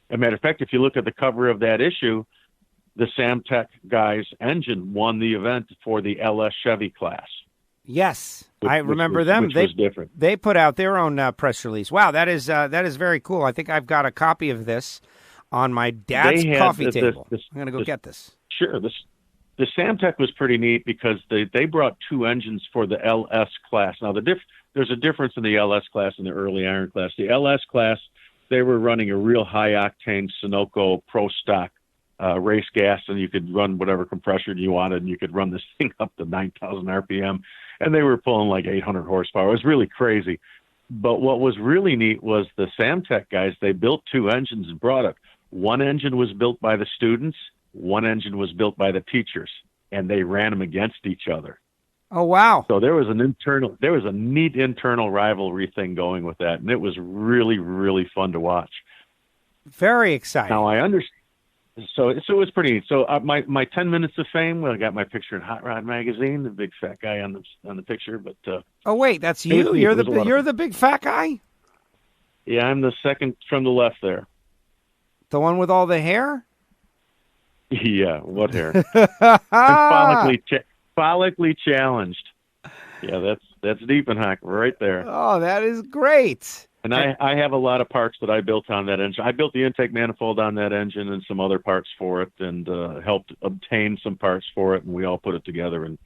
As a matter of fact, if you look at the cover of that issue, the Samtec guys' engine won the event for the LS Chevy class. Yes, I remember them. Which was different. They put out their own press release. Wow, that is very cool. I think I've got a copy of this on my dad's coffee table. I'm going to go get this. Sure. The Samtec was pretty neat because they brought two engines for the LS class. Now, there's a difference in the LS class and the early iron class. The LS class, they were running a real high-octane Sunoco Pro Stock race gas, and you could run whatever compression you wanted, and you could run this thing up to 9,000 RPM, and they were pulling like 800 horsepower. It was really crazy. But what was really neat was the Samtec guys, they built two engines and brought it. One engine was built by the students, one engine was built by the teachers, and they ran them against each other. Oh, wow. So there was a neat internal rivalry thing going with that, and it was really, really fun to watch. Very exciting. Now, I understand. So it was pretty neat. So my 10 minutes of fame, well, I got my picture in Hot Rod magazine, the big fat guy on the picture. But oh wait, that's you. You're the big fat guy. Yeah, I'm the second from the left there. The one with all the hair. Yeah, what hair? Follically challenged. Yeah, that's deep and hack right there. Oh, that is great. And I have a lot of parts that I built on that engine. I built the intake manifold on that engine and some other parts for it, and helped obtain some parts for it, and we all put it together and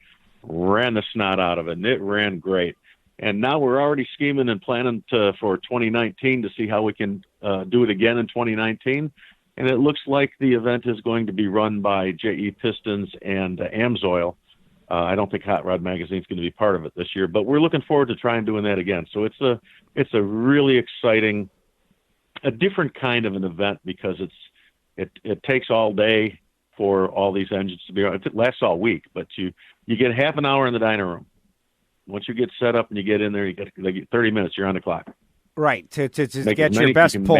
ran the snot out of it, and it ran great. And now we're already scheming and planning for 2019 to see how we can do it again in 2019. And it looks like the event is going to be run by JE Pistons and Amsoil. I don't think Hot Rod Magazine is going to be part of it this year, but we're looking forward to trying doing that again. So it's a really exciting, a different kind of an event because it takes all day for all these engines to be on. It lasts all week, but you get half an hour in the dyno room. Once you get set up and you get in there, you get like 30 minutes. You're on the clock. Right to get your best pull.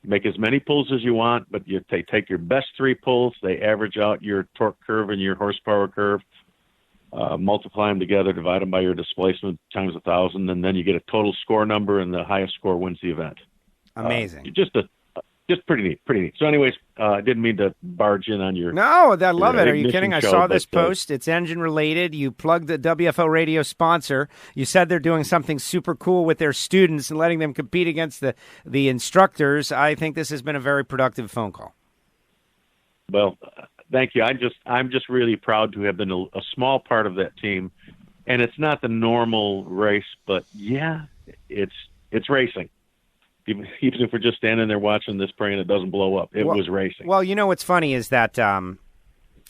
Make as many pulls as you want, but you take your best three pulls. They average out your torque curve and your horsepower curve, multiply them together, divide them by your displacement times 1,000, and then you get a total score number, and the highest score wins the event. Amazing. Just pretty neat. So anyways, I didn't mean to barge in on your... No, I love it. Are you kidding? I saw this but, post. It's engine related. You plugged the WFO radio sponsor. You said they're doing something super cool with their students and letting them compete against the instructors. I think this has been a very productive phone call. Well, thank you. I'm just really proud to have been a small part of that team. And it's not the normal race, but yeah, it's racing. Even if we're just standing there watching this, praying it doesn't blow up, it was racing. Well, you know what's funny is that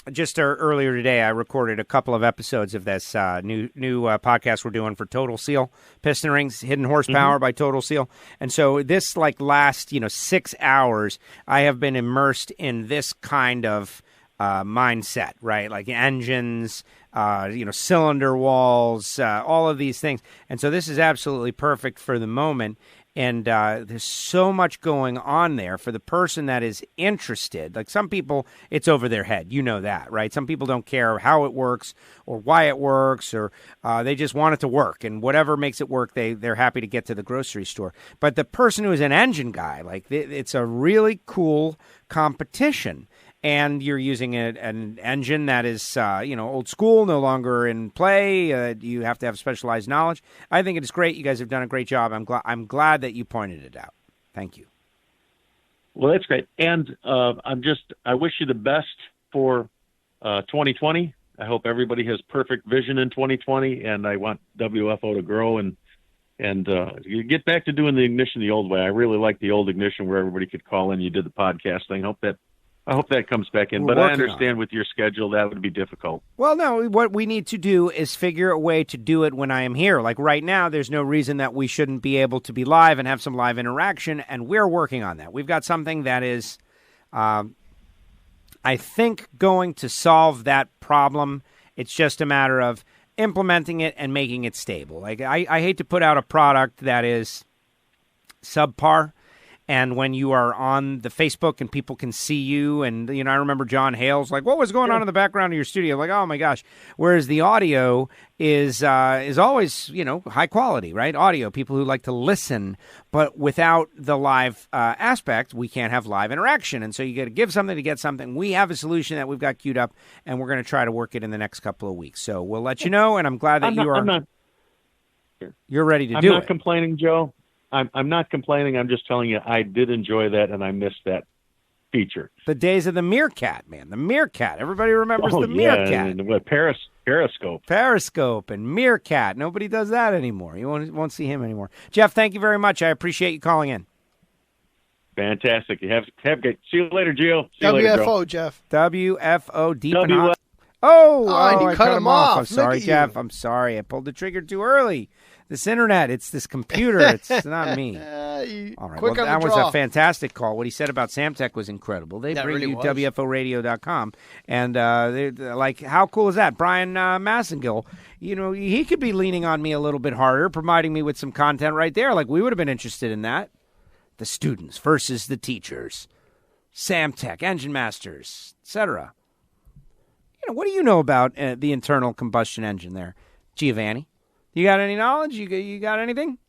just earlier today, I recorded a couple of episodes of this new podcast we're doing for Total Seal Piston Rings, Hidden Horsepower by Total Seal. And so this last 6 hours, I have been immersed in this kind of mindset, right? Like engines, cylinder walls, all of these things. And so this is absolutely perfect for the moment. And there's so much going on there for the person that is interested. Like some people, it's over their head. You know that, right? Some people don't care how it works or why it works, or they just want it to work. And whatever makes it work, they're happy to get to the grocery store. But the person who is an engine guy, it's a really cool competition. And you're using an engine that is, old school, no longer in play. You have to have specialized knowledge. I think it's great. You guys have done a great job. I'm glad that you pointed it out. Thank you. Well, that's great. And I wish you the best for 2020. I hope everybody has perfect vision in 2020, and I want WFO to grow and you get back to doing the Ignition the old way. I really like the old Ignition where everybody could call in. You did the podcast thing. I hope that comes back in, but I understand with your schedule that would be difficult. Well, no, what we need to do is figure a way to do it when I am here. Like right now, there's no reason that we shouldn't be able to be live and have some live interaction, and we're working on that. We've got something that is, I think, going to solve that problem. It's just a matter of implementing it and making it stable. Like I hate to put out a product that is subpar. And when you are on the Facebook and people can see you, and, I remember John Hale's like, what was going on in the background of your studio? Like, oh, my gosh. Whereas the audio is always, high quality, right? Audio, people who like to listen. But without the live aspect, we can't have live interaction. And so you got to give something to get something. We have a solution that we've got queued up, and we're going to try to work it in the next couple of weeks. So we'll let you know, and I'm glad that you're ready to do it. I'm not complaining, Joe. I'm not complaining. I'm just telling you I did enjoy that, and I missed that feature. The days of the meerkat, man. The meerkat. Everybody remembers the meerkat. And what, Periscope. Periscope and meerkat. Nobody does that anymore. You won't see him anymore. Jeff, thank you very much. I appreciate you calling in. Fantastic. You have good. See you later, Gio. See you WFO, later, Joe. Jeff. WFO deep and you I cut him off. I'm sorry, Jeff. I'm sorry. I pulled the trigger too early. This internet, it's this computer. It's not me. All right. Well, that was a fantastic call. What he said about Samtec was incredible. They bring you WFOradio.com. And they're like, how cool is that? Brian Massengill, he could be leaning on me a little bit harder, providing me with some content right there. Like, we would have been interested in that. The students versus the teachers. Samtec, Engine Masters, etc. What do you know about the internal combustion engine there, Giovanni? You got any knowledge? You got anything?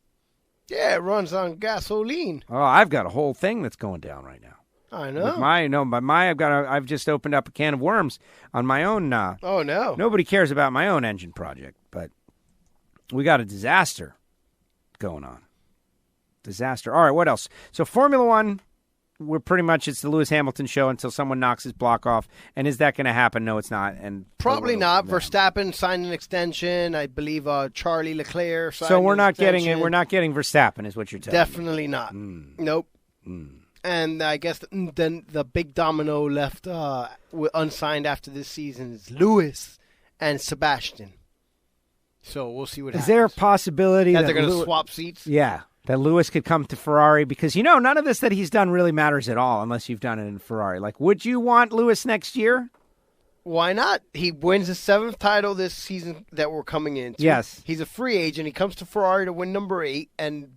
Yeah, it runs on gasoline. Oh, I've got a whole thing that's going down right now. I know. I've just opened up a can of worms on my own. Oh no! Nobody cares about my own engine project, but we got a disaster going on. Disaster. All right, what else? So Formula One. It's the Lewis Hamilton show until someone knocks his block off. And is that going to happen? No, it's not. And probably not. Verstappen signed an extension. I believe Charlie Leclerc signed we're not getting it. We're not getting Verstappen, is what you're telling me. Definitely not. Nope. And I guess then the big domino left unsigned after this season is Lewis and Sebastian. So we'll see what happens. Is there a possibility that they're going to swap seats? Yeah. That Lewis could come to Ferrari because, none of this that he's done really matters at all unless you've done it in Ferrari. Like, would you want Lewis next year? Why not? He wins his 7th title this season that we're coming into. Yes. He's a free agent. He comes to Ferrari to win number 8 and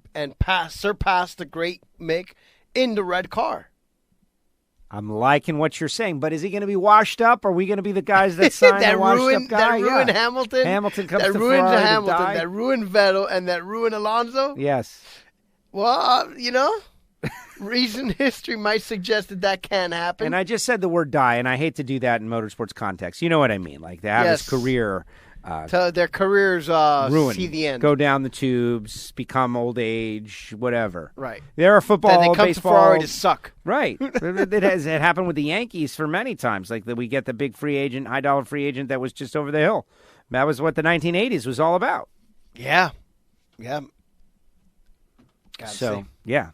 surpass the great Mick in the red car. I'm liking what you're saying, but is he going to be washed up? Are we going to be the guys that sign the washed-up guy? That ruined Hamilton. Hamilton comes to Ferrari Hamilton. To die. That ruined Vettel, and that ruined Alonso. Yes. Well, recent history might suggest that can't happen. And I just said the word die, and I hate to do that in motorsports context. You know what I mean? Like to have his career to their careers ruined, see the end. go down the tubes, become old age, whatever. Right. There are football, Then they come baseball. to Ferrari to suck. Right. It happened with the Yankees for many times. Like we get the big free agent, high dollar free agent that was just over the hill. That was what the 1980s was all about. Yeah. Yeah. Gotta say. Yeah.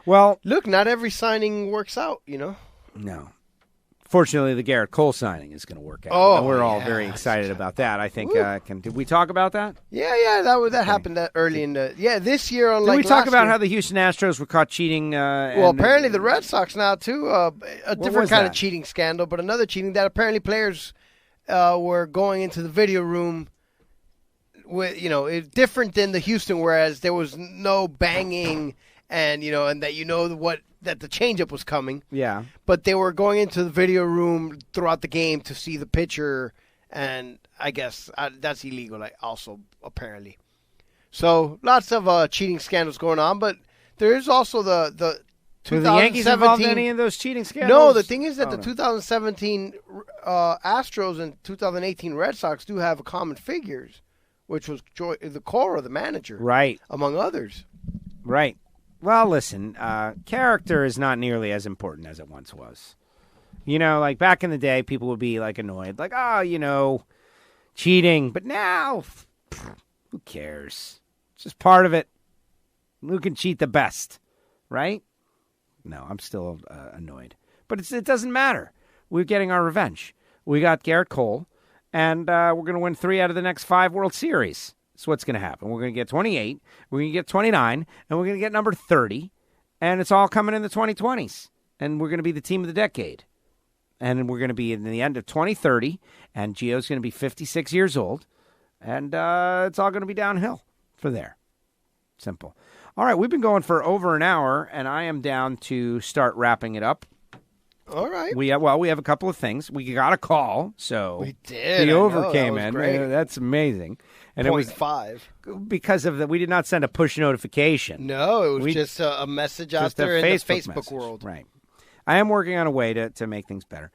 Well, look, not every signing works out, No. Fortunately, the Garrett Cole signing is going to work out. Oh, and we're all very excited about that. I think. Did we talk about that? Yeah. That happened that early in the this year. Did we talk about how the Houston Astros were caught cheating? Well, apparently the Red Sox now too. A different kind of cheating scandal, but another cheating that apparently players were going into the video room with different than the Houston, whereas there was no banging and and that that the changeup was coming. Yeah. But they were going into the video room throughout the game to see the pitcher, and I guess that's illegal also, apparently. So lots of cheating scandals going on, but there is also the 2017... Were the Yankees involved in any of those cheating scandals? No, the thing is that the 2017 Astros and 2018 Red Sox do have common figures, which was the core of the manager. Right. Among others. Right. Well, listen, character is not nearly as important as it once was. Like back in the day, people would be annoyed, cheating. But now, who cares? It's just part of it. Who can cheat the best, right? No, I'm still annoyed. But it doesn't matter. We're getting our revenge. We got Garrett Cole, and we're going to win 3 out of the next 5 World Series. That's what's going to happen. We're going to get 28, we're going to get 29, and we're going to get number 30, and it's all coming in the 2020s. And we're going to be the team of the decade. And we're going to be in the end of 2030, and Gio's going to be 56 years old, and it's all going to be downhill for there. Simple. All right, we've been going for over an hour, and I am down to start wrapping it up. All right. We have a couple of things. We got a call, so we did. The over came in. Great. That's amazing. And 0.5. Because of that, we did not send a push notification. No, it was just a message out there in the Facebook world. Right. I am working on a way to make things better.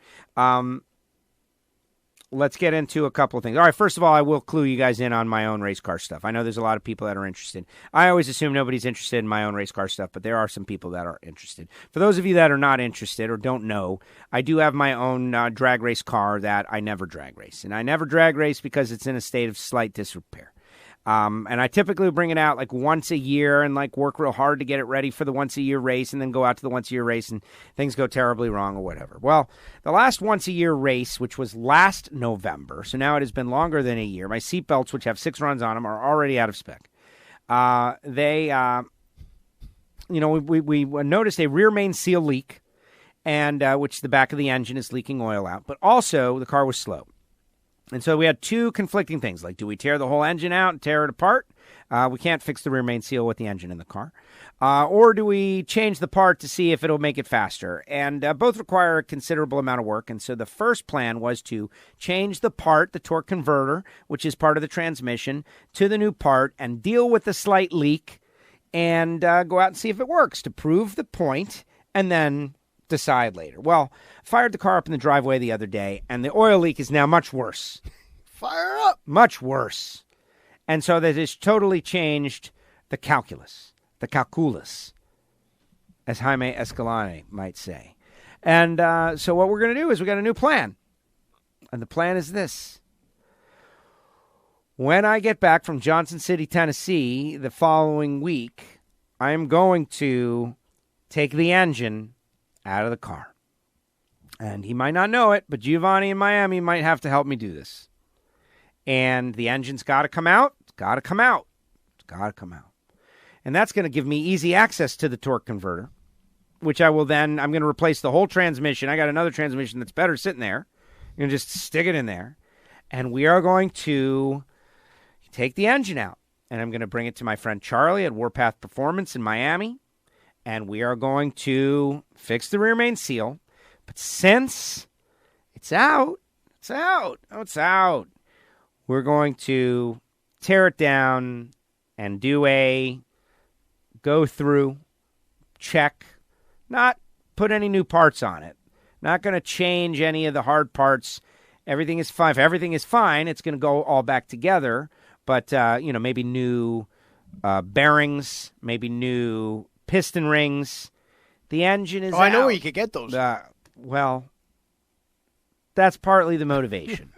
Let's get into a couple of things. All right, first of all, I will clue you guys in on my own race car stuff. I know there's a lot of people that are interested. I always assume nobody's interested in my own race car stuff, but there are some people that are interested. For those of you that are not interested or don't know, I do have my own drag race car that I never drag race. And I never drag race because it's in a state of slight disrepair. And I typically bring it out once a year and work real hard to get it ready for the once a year race and then go out to the once a year race and things go terribly wrong or whatever. Well, the last once a year race, which was last November, so now it has been longer than a year. My seatbelts, which have 6 runs on them, are already out of spec. We noticed a rear main seal leak, and which the back of the engine is leaking oil out, but also the car was slow. And so we had 2 conflicting things. Do we tear the whole engine out and tear it apart? We can't fix the rear main seal with the engine in the car. Or do we change the part to see if it'll make it faster? And both require a considerable amount of work. And so the first plan was to change the part, the torque converter, which is part of the transmission, to the new part and deal with the slight leak and go out and see if it works to prove the point and then decide later. Well, fired the car up in the driveway the other day, and the oil leak is now much worse. Fire up! Much worse. And so that has totally changed the calculus, as Jaime Escalante might say. And so what we're going to do is we got a new plan. And the plan is this. When I get back from Johnson City, Tennessee, the following week, I am going to take the engine out of the car. And he might not know it, but Giovanni in Miami might have to help me do this. And the engine's got to come out. It's got to come out. It's got to come out. And that's going to give me easy access to the torque converter, which I'm going to replace the whole transmission. I got another transmission that's better sitting there. I'm going to just stick it in there. And we are going to take the engine out. And I'm going to bring it to my friend Charlie at Warpath Performance in Miami. And we are going to fix the rear main seal. But since it's out, we're going to tear it down and do a go through, check, not put any new parts on it. Not going to change any of the hard parts Everything is fine. If everything is fine, it's going to go all back together. But, maybe new bearings, maybe new piston rings. The engine is out. I know where you could get those. Well, that's partly the motivation.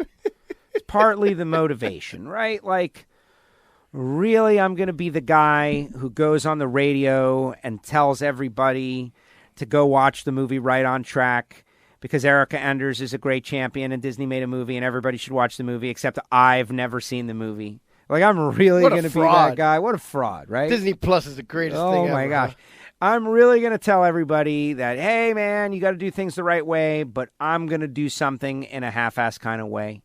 It's partly the motivation, right? Like, really, I'm going to be the guy who goes on the radio and tells everybody to go watch the movie Right on Track because Erica Enders is a great champion and Disney made a movie and everybody should watch the movie, except I've never seen the movie. Like, I'm really going to be that guy. What a fraud, right? Disney Plus is the greatest thing ever. Oh, my gosh. I'm really going to tell everybody that, hey, man, you got to do things the right way, but I'm going to do something in a half-ass kind of way.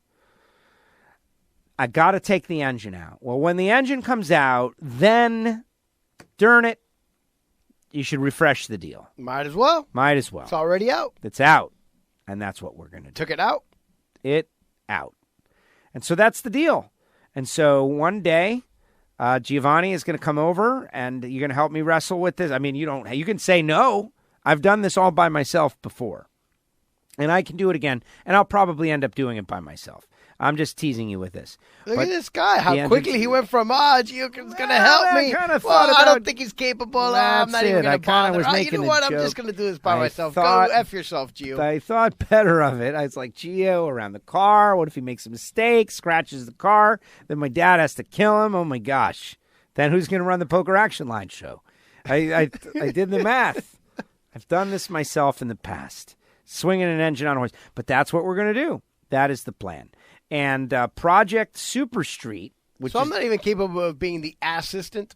I got to take the engine out. Well, when the engine comes out, then, darn it, you should refresh the deal. Might as well. Might as well. It's already out. It's out. And that's what we're going to do. Took it out. It out. And so that's the deal. And so one day, Giovanni is going to come over and you're going to help me wrestle with this. I mean, you can say no. I've done this all by myself before. And I can do it again. And I'll probably end up doing it by myself. I'm just teasing you with this. Look at this guy, how quickly he went from, Gio's going to help me. I don't think he's capable. I'm not even going to bother. You know what? I'm just going to do this by myself. Go F yourself, Gio. I thought better of it. I was like, Gio, around the car. What if he makes a mistake, scratches the car? Then my dad has to kill him. Oh, my gosh. Then who's going to run the Poker Action Line show? I did the math. I've done this myself in the past. Swinging an engine on a horse. But that's what we're going to do. That is the plan. And Project Super Street. So I'm not even capable of being the assistant?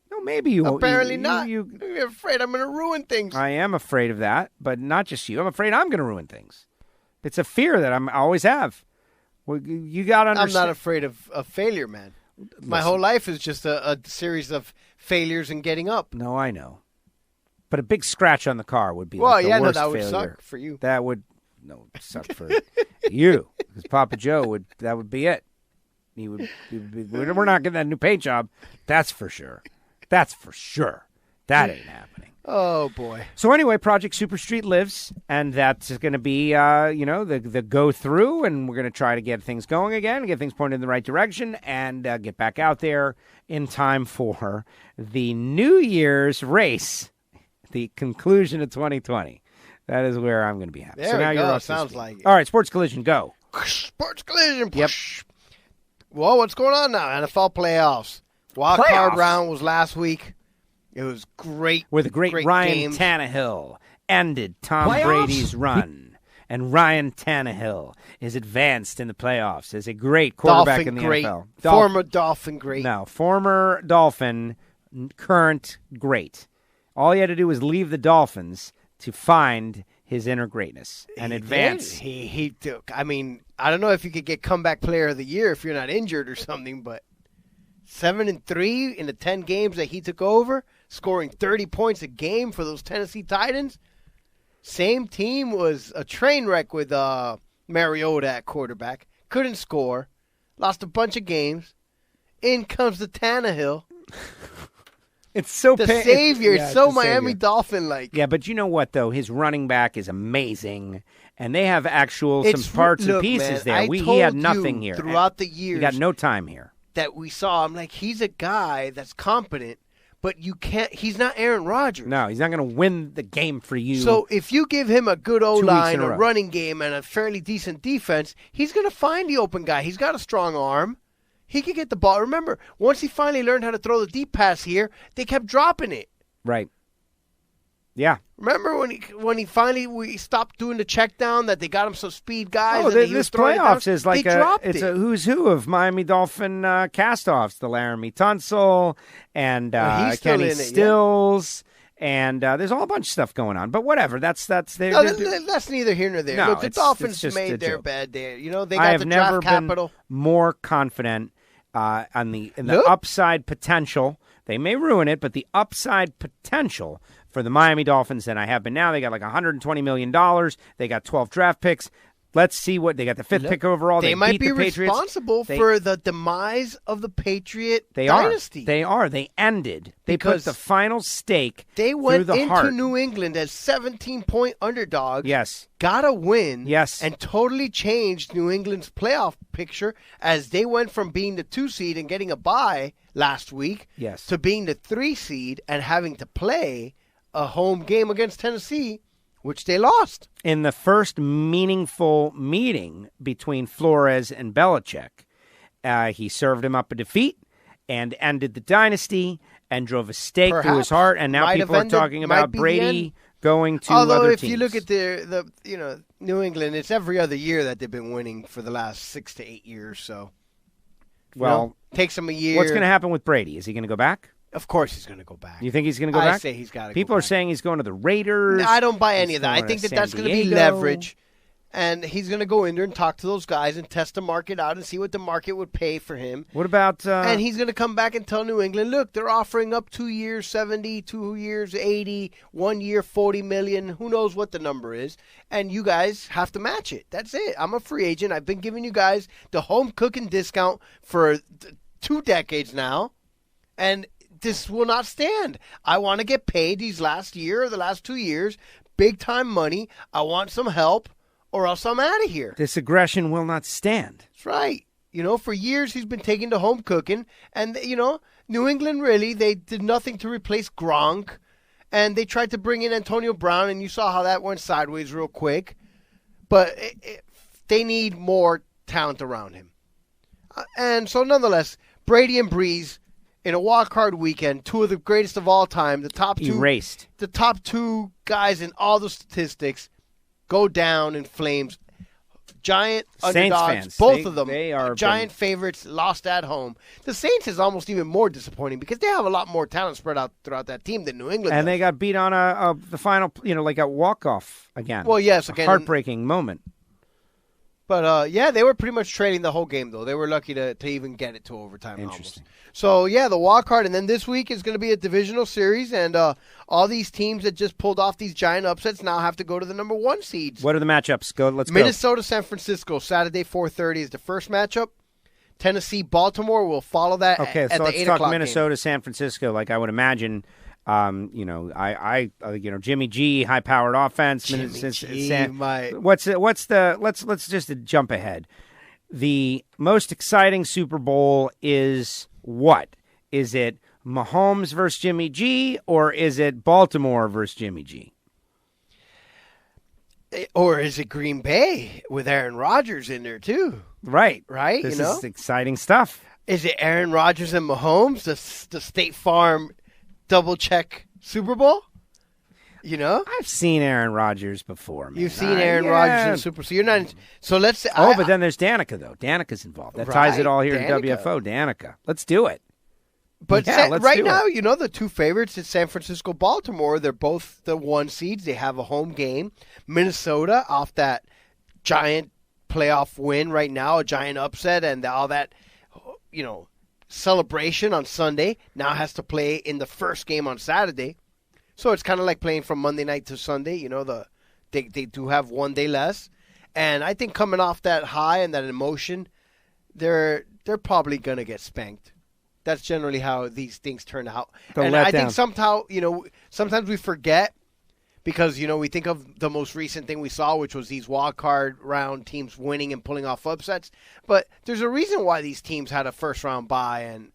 No, maybe you won't. Apparently not. You're afraid I'm going to ruin things. I am afraid of that, but not just you. I'm afraid I'm going to ruin things. It's a fear that I always have. Well, you got to understand. I'm not afraid of failure, man. My whole life is just a series of failures and getting up. No, I know. But a big scratch on the car would be the worst that would failure. suck for you. That would suck for you. Because Papa Joe that would be it. We're not getting that new paint job. That's for sure. That ain't happening. Oh, boy. So anyway, Project Super Street lives, and that's going to be, the go through, and we're going to try to get things going again, get things pointed in the right direction, and get back out there in time for the New Year's race, the conclusion of 2020. That is where I'm going to be happy. There we go. Sounds like it. All right, Sports Collision, go. Sports Collision. Yep. Well, what's going on now? NFL playoffs. Wild card round was last week. It was great. Where the great Ryan Tannehill ended Tom Brady's run. And Ryan Tannehill is advanced in the playoffs as a great quarterback in the NFL. Former Dolphin great. No, former Dolphin, current great. All he had to do was leave the Dolphins to find his inner greatness and advance. He took. I mean, I don't know if you could get comeback player of the year if you're not injured or something, but 7-3 in the 10 games that he took over, scoring 30 points a game for those Tennessee Titans. Same team was a train wreck with Mariota at quarterback. Couldn't score. Lost a bunch of games. In comes the Tannehill. It's so the savior. It's so Miami Dolphin-like. Yeah, but you know what, though? His running back is amazing, and they have some parts and pieces there. He had nothing here. Throughout the years. He got no time here. That we saw, I'm like, he's a guy that's competent, but you can't. He's not Aaron Rodgers. No, he's not going to win the game for you. So if you give him a good O-line, a running game, and a fairly decent defense, he's going to find the open guy. He's got a strong arm. He could get the ball. Remember, once he finally learned how to throw the deep pass here, they kept dropping it. Right. Yeah. Remember when we stopped doing the check down that they got him some speed guys? This playoffs is like it's a who's who of Miami Dolphin cast-offs. The Laramie Tunsil and Kenny Stills. And there's a whole bunch of stuff going on. But whatever. That's neither here nor there. No, look, the Dolphins made their bed there. You know, they got the draft capital. I have never been more confident in the upside potential. They may ruin it, but the upside potential for the Miami Dolphins than I have been now. They got like $120 million. They got 12 draft picks. Let's see what they got. The 5th pick overall. They might beat be the Patriots. responsible for the demise of the Patriot They dynasty. They are. They ended. They Because put the final stake They went through the into heart. New England as 17-point underdogs. Yes. Got a win. Yes. And totally changed New England's playoff picture as they went from being the 2 seed and getting a bye last week Yes. to being the 3 seed and having to play a home game against Tennessee, which they lost. In the first meaningful meeting between Flores and Belichick, he served him up a defeat and ended the dynasty and drove a stake through his heart. And now people are talking about Brady going to Although other if teams. you look at the New England, it's every other year that they've been winning for the last 6 to 8 years. So, takes them a year. What's going to happen with Brady? Is he going to go back? Of course he's going to go back. You think he's going to go back? I say he's got to People go are back. saying he's going to the Raiders. I don't buy any He's of that. I going think to that's San going to be Diego. leverage. And he's going to go in there and talk to those guys and test the market out and see what the market would pay for him. What about... and he's going to come back and tell New England, look, they're offering up 2 years, 70, 2 years, 80, 1 year, 40 million. Who knows what the number is. And you guys have to match it. That's it. I'm a free agent. I've been giving you guys the home cooking discount for 2 decades now. And this will not stand. I want to get paid these last year or the last 2 years, big time money. I want some help or else I'm out of here. This aggression will not stand. That's right. For years he's been taking to home cooking. And, New England really, they did nothing to replace Gronk. And they tried to bring in Antonio Brown, and you saw how that went sideways real quick. But they need more talent around him. And so nonetheless, Brady and Breeze, in a wild card weekend, 2 of the greatest of all time, the top 2 Erased. The top 2 guys in all the statistics go down in flames. Giant Saints underdogs, fans, both of them. they are giant favorites, lost at home. The Saints is almost even more disappointing because they have a lot more talent spread out throughout that team than New England And does. they got beat on the final, like a walk-off again. Well, yes, A again. heartbreaking moment. But, they were pretty much trading the whole game, though. They were lucky to even get it to overtime. Interesting. Almost. So, the wild card. And then this week is going to be a divisional series. And all these teams that just pulled off these giant upsets now have to go to the number 1 seeds. What are the matchups? Let's go. Minnesota, San Francisco, Saturday, 4:30 is the first matchup. Tennessee, Baltimore will follow that Okay, at so the let's 8 talk o'clock Minnesota, game. San Francisco. Like I would imagine, Jimmy G, high-powered offense. Jimmy G, Let's just jump ahead. The most exciting Super Bowl is what? Is it Mahomes versus Jimmy G, or is it Baltimore versus Jimmy G? Or is it Green Bay with Aaron Rodgers in there too? Right. Right, This is exciting stuff. Is it Aaron Rodgers and Mahomes, the State Farm double-check Super Bowl? I've seen Aaron Rodgers before, man. You've seen Aaron Rodgers in the Super Bowl. So you're not. So let's say. But then there's Danica, though. Danica's involved. That ties it all here Danica. to WFO. Danica. Let's do it. But let's right do now, it. the 2 favorites is San Francisco, Baltimore. They're both the 1 seeds. They have a home game. Minnesota off that giant playoff win right now, a giant upset, and all that, celebration on Sunday now has to play in the first game on Saturday. So it's kind of like playing from Monday night to Sunday. They do have 1 day less, and I think coming off that high and that emotion, they're probably gonna get spanked. That's generally how these things turn out. And I think sometimes we forget because, we think of the most recent thing we saw, which was these wild card round teams winning and pulling off upsets. But there's a reason why these teams had a first round bye, and,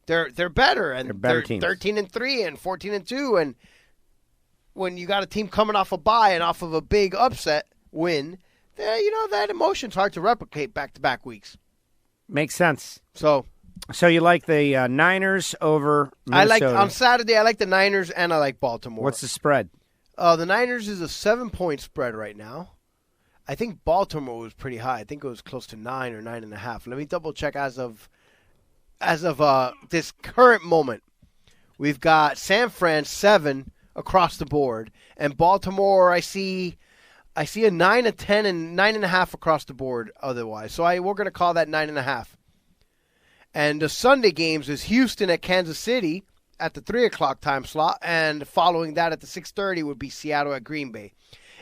they're better. And they're better teams. 13-3 and 14-2. And when you got a team coming off a bye and off of a big upset win, that emotion's hard to replicate back-to-back weeks. Makes sense. So you like the Niners over Minnesota? On Saturday, I like the Niners and I like Baltimore. What's the spread? The Niners is a 7-point spread right now. I think Baltimore was pretty high. I think it was close to 9 or 9.5. Let me double check as of this current moment. We've got San Fran 7 across the board, and Baltimore I see a 9, a 10, and 9.5 across the board otherwise. So we're going to call that 9.5. And the Sunday games is Houston at Kansas City at the 3 o'clock time slot, and following that at the 6:30 would be Seattle at Green Bay.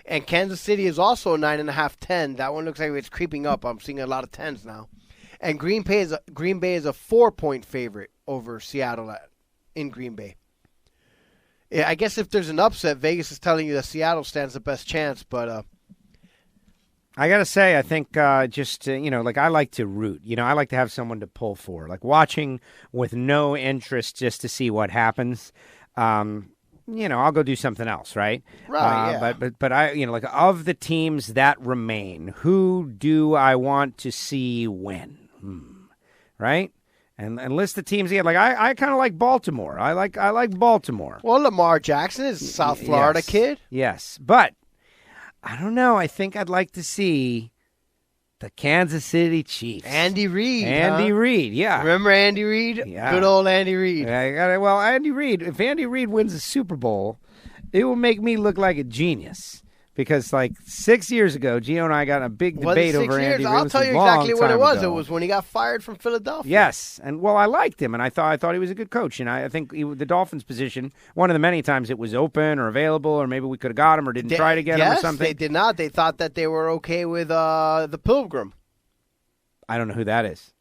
And Kansas City is also a 9.5, 10. That one looks like it's creeping up. I'm seeing a lot of 10s now. And Green Bay is a 4-point favorite over Seattle in Green Bay. Yeah, I guess if there's an upset, Vegas is telling you that Seattle stands the best chance, but I got to say, I think I like to root. I like to have someone to pull for. Like watching with no interest just to see what happens. I'll go do something else, right? Right, yeah. But I, like of the teams that remain, who do I want to see win? Right? And list the teams again. Like I kind of like Baltimore. I like Baltimore. Well, Lamar Jackson is a South Florida kid. Yes, but I don't know. I think I'd like to see the Kansas City Chiefs. Andy Reid. Reid, yeah. Remember Andy Reid? Yeah. Good old Andy Reid. Well, Andy Reid. If Andy Reid wins the Super Bowl, it will make me look like a genius. Because, 6 years ago, Gio and I got in a big debate over Andy Reid. I'll tell you exactly what it was. It was when he got fired from Philadelphia. Yes. And, I liked him, and I thought he was a good coach. And I think the Dolphins' position, one of the many times it was open or available, or maybe we could have got him or didn't try to get him or something. They did not. They thought that they were okay with the Pilgrim. I don't know who that is.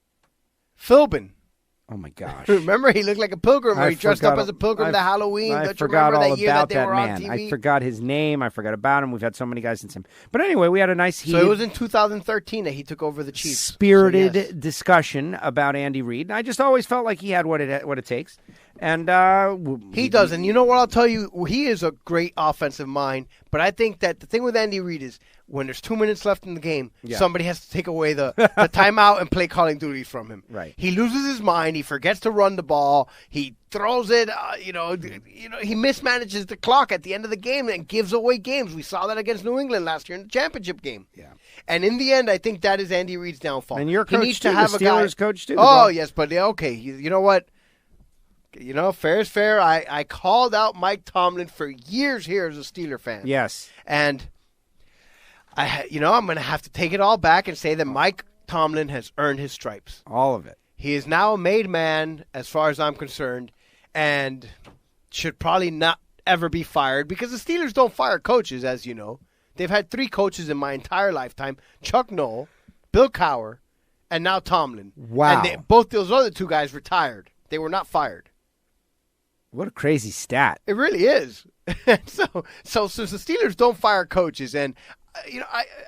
Philbin. Oh, my gosh. Remember, he looked like a pilgrim, or he dressed up as a pilgrim to Halloween. I forgot all about that man. I forgot his name. I forgot about him. We've had so many guys since him. But anyway, we had a nice So it was in 2013 that he took over the Chiefs. Spirited discussion about Andy Reid. And I just always felt like he had what it takes. And he does. And you know what I'll tell you? He is a great offensive mind. But I think that the thing with Andy Reid is when there's 2 minutes left in the game, somebody has to take away the timeout and play calling duties from him. Right. He loses his mind. He forgets to run the ball. He throws it. He mismanages the clock at the end of the game and gives away games. We saw that against New England last year in the championship game. Yeah. And in the end, I think that is Andy Reid's downfall. And your coach he needs too, to have the a guy. Steelers coach too. Oh yes, but okay. You know what? Fair is fair. I called out Mike Tomlin for years here as a Steeler fan. Yes. And I'm going to have to take it all back and say that Mike Tomlin has earned his stripes. All of it. He is now a made man as far as I'm concerned and should probably not ever be fired because the Steelers don't fire coaches, as you know. They've had 3 coaches in my entire lifetime, Chuck Noll, Bill Cowher, and now Tomlin. Wow. And both those other 2 guys retired. They were not fired. What a crazy stat. It really is. So since the Steelers don't fire coaches, and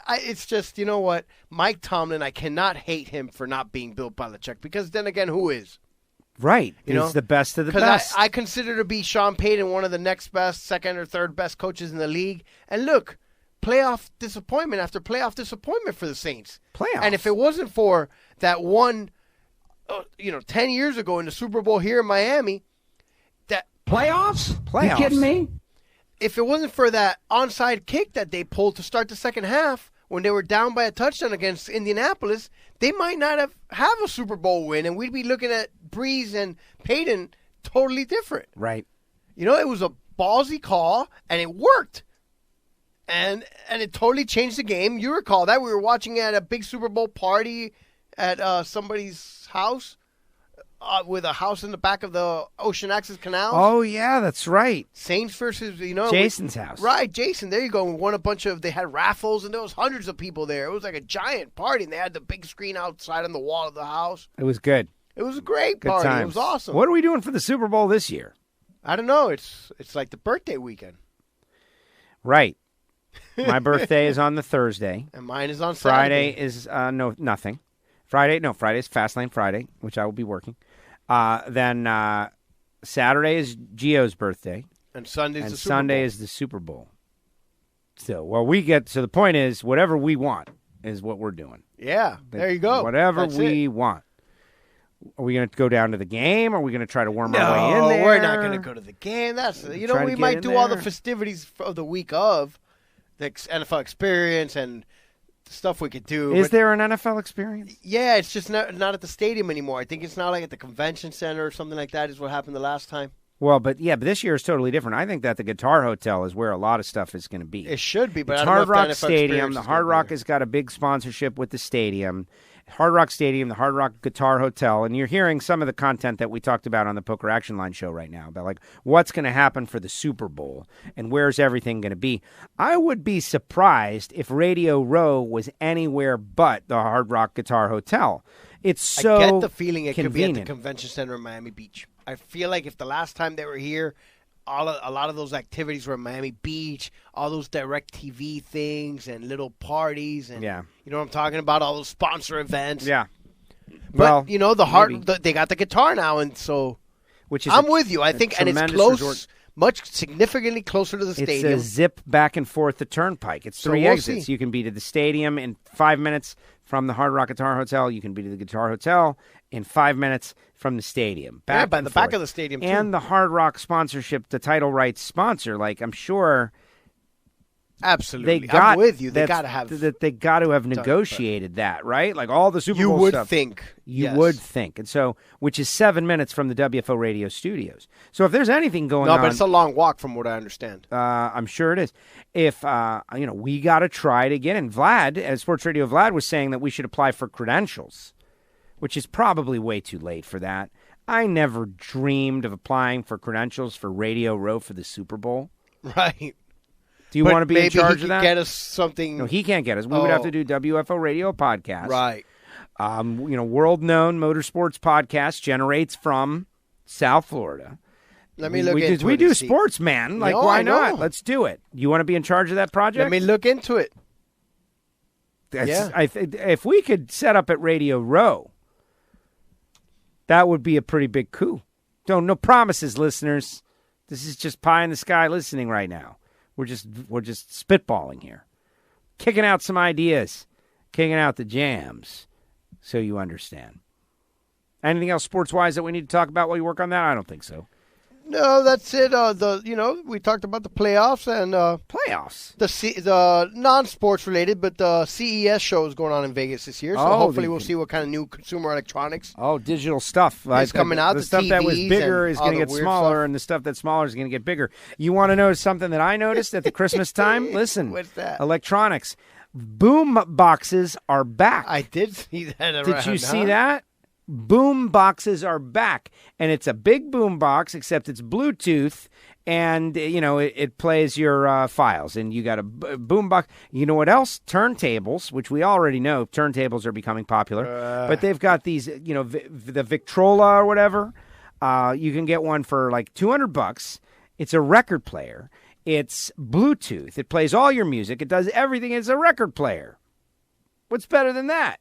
it's just, you know what, Mike Tomlin, I cannot hate him for not being Bill Belichick because then again, who is? Right. He's the best of the best. I consider to be Sean Payton one of the next best, second or third best coaches in the league. And look, playoff disappointment after playoff disappointment for the Saints. Playoffs. And if it wasn't for that one, 10 years ago in the Super Bowl here in Miami, Playoffs? You kidding me? If it wasn't for that onside kick that they pulled to start the second half when they were down by a touchdown against Indianapolis, they might not have a Super Bowl win, and we'd be looking at Breeze and Payton totally different. Right. It was a ballsy call, and it worked. And it totally changed the game. You recall that. We were watching at a big Super Bowl party at somebody's house. With a house in the back of the Ocean Access Canal. Oh, yeah, that's right. Saints versus, Jason's house. Right, Jason. There you go. We won they had raffles, and there was hundreds of people there. It was like a giant party, and they had the big screen outside on the wall of the house. It was good. It was a great Good party. times. It was awesome. What are we doing for the Super Bowl this year? I don't know. It's like the birthday weekend. Right. My birthday is on the Thursday. And mine is on Friday Saturday. is, nothing. Friday is Fastlane Friday, which I will be working. Then Saturday is Gio's birthday. And Sunday's the Super Sunday Bowl. is the Super Bowl. So, the point is, whatever we want is what we're doing. Yeah, there you go. Whatever That's we it. want. Are we going to go down to the game? Are we going to try to worm our way in there? No, we're not going to go to the game. We might do all the festivities of the week of the NFL experience and stuff we could do. Is there an NFL experience? Yeah, it's just not at the stadium anymore. I think it's now like at the convention center or something like that is what happened the last time. Well, but this year is totally different. I think that the Guitar Hotel is where a lot of stuff is going to be. It should be, but it's I don't Hard know if Rock the NFL Stadium. experience The is Hard gonna be Rock there. has got a big sponsorship with the stadium, Hard Rock Stadium, the Hard Rock Guitar Hotel, and you're hearing some of the content that we talked about on the Poker Action Line show right now about like what's going to happen for the Super Bowl and where's everything going to be. I would be surprised if Radio Row was anywhere but the Hard Rock Guitar Hotel. It's so I get the feeling it convenient. could be at the Convention Center in Miami Beach. I feel like if the last time they were here, a lot of those activities were in Miami Beach, all those direct TV things and little parties, and Yeah. you know what I'm talking about, all those sponsor events. Yeah. But Well, you know they got the guitar now, and so which is I'm with you. I think, and it's tremendous close, resort. much significantly closer to the It's stadium. a zip back and forth the turnpike. It's So 3 we'll exits. see. You can be to the stadium in 5 minutes from the Hard Rock Guitar Hotel. You can be to the Guitar Hotel in 5 minutes from the stadium. Yeah, by and the back forth. of the stadium, too. And the Hard Rock sponsorship, the title rights sponsor. Like, I'm sure Absolutely, they got I'm with you. They that's- got to have. that. They got to have but- negotiated that, right? Like all the Super You Bowl would stuff. think. You Yes. would think, and so which is 7 minutes from the WFO radio studios. So if there's anything going No, on, but it's a long walk from what I understand. I'm sure it is. If we got to try to get in. Vlad at Sports Radio, Vlad was saying that we should apply for credentials, which is probably way too late for that. I never dreamed of applying for credentials for Radio Row for the Super Bowl. Right. Do you But want to be in maybe charge he of could that? get us something. No, he can't get us. We would have Oh. to do WFO Radio podcast. Right. World-known motorsports podcast generates from South Florida. Let me look into it. We do and see. sports, man. Like, No, why I know. not? Let's do it. You want to be in charge of that project? Let me look into it. Yeah. If we could set up at Radio Row, that would be a pretty big coup. No promises, listeners. This is just pie in the sky listening right now. We're just spitballing here, kicking out some ideas, kicking out the jams, so you understand. Anything else sports-wise that we need to talk about while you work on that? I don't think so. No, that's it. We talked about the playoffs and Playoffs. the non-sports related, but the CES show is going on in Vegas this year. So Oh, hopefully we'll see what kind of new consumer electronics. Oh, digital stuff. It's coming out, The the stuff that was TVs bigger and is all going to the get weird smaller, stuff. and the stuff that's smaller is going to get bigger. You want to know something that I noticed at the Christmas time? Listen. What's that? Electronics. Boom boxes are back. I did see that. Did you around, see huh? that? Boom boxes are back, and it's a big boom box, except it's Bluetooth, and it plays your files, and you got a boom box. You know what else? Turntables, which we already know turntables are becoming popular, but they've got these, the Victrola or whatever. You can get one for like $200. It's a record player. It's Bluetooth. It plays all your music. It does everything. It's a record player. What's better than that?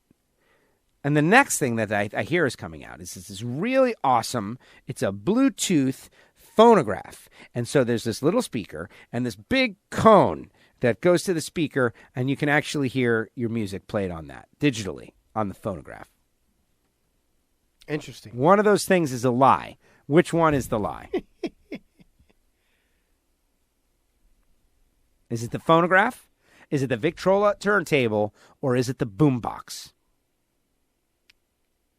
And the next thing that I hear is coming out is this really awesome, it's a Bluetooth phonograph. And so there's this little speaker and this big cone that goes to the speaker, and you can actually hear your music played on that digitally on the phonograph. Interesting. One of those things is a lie. Which one is the lie? Is it the phonograph? Is it the Victrola turntable? Or is it the boombox?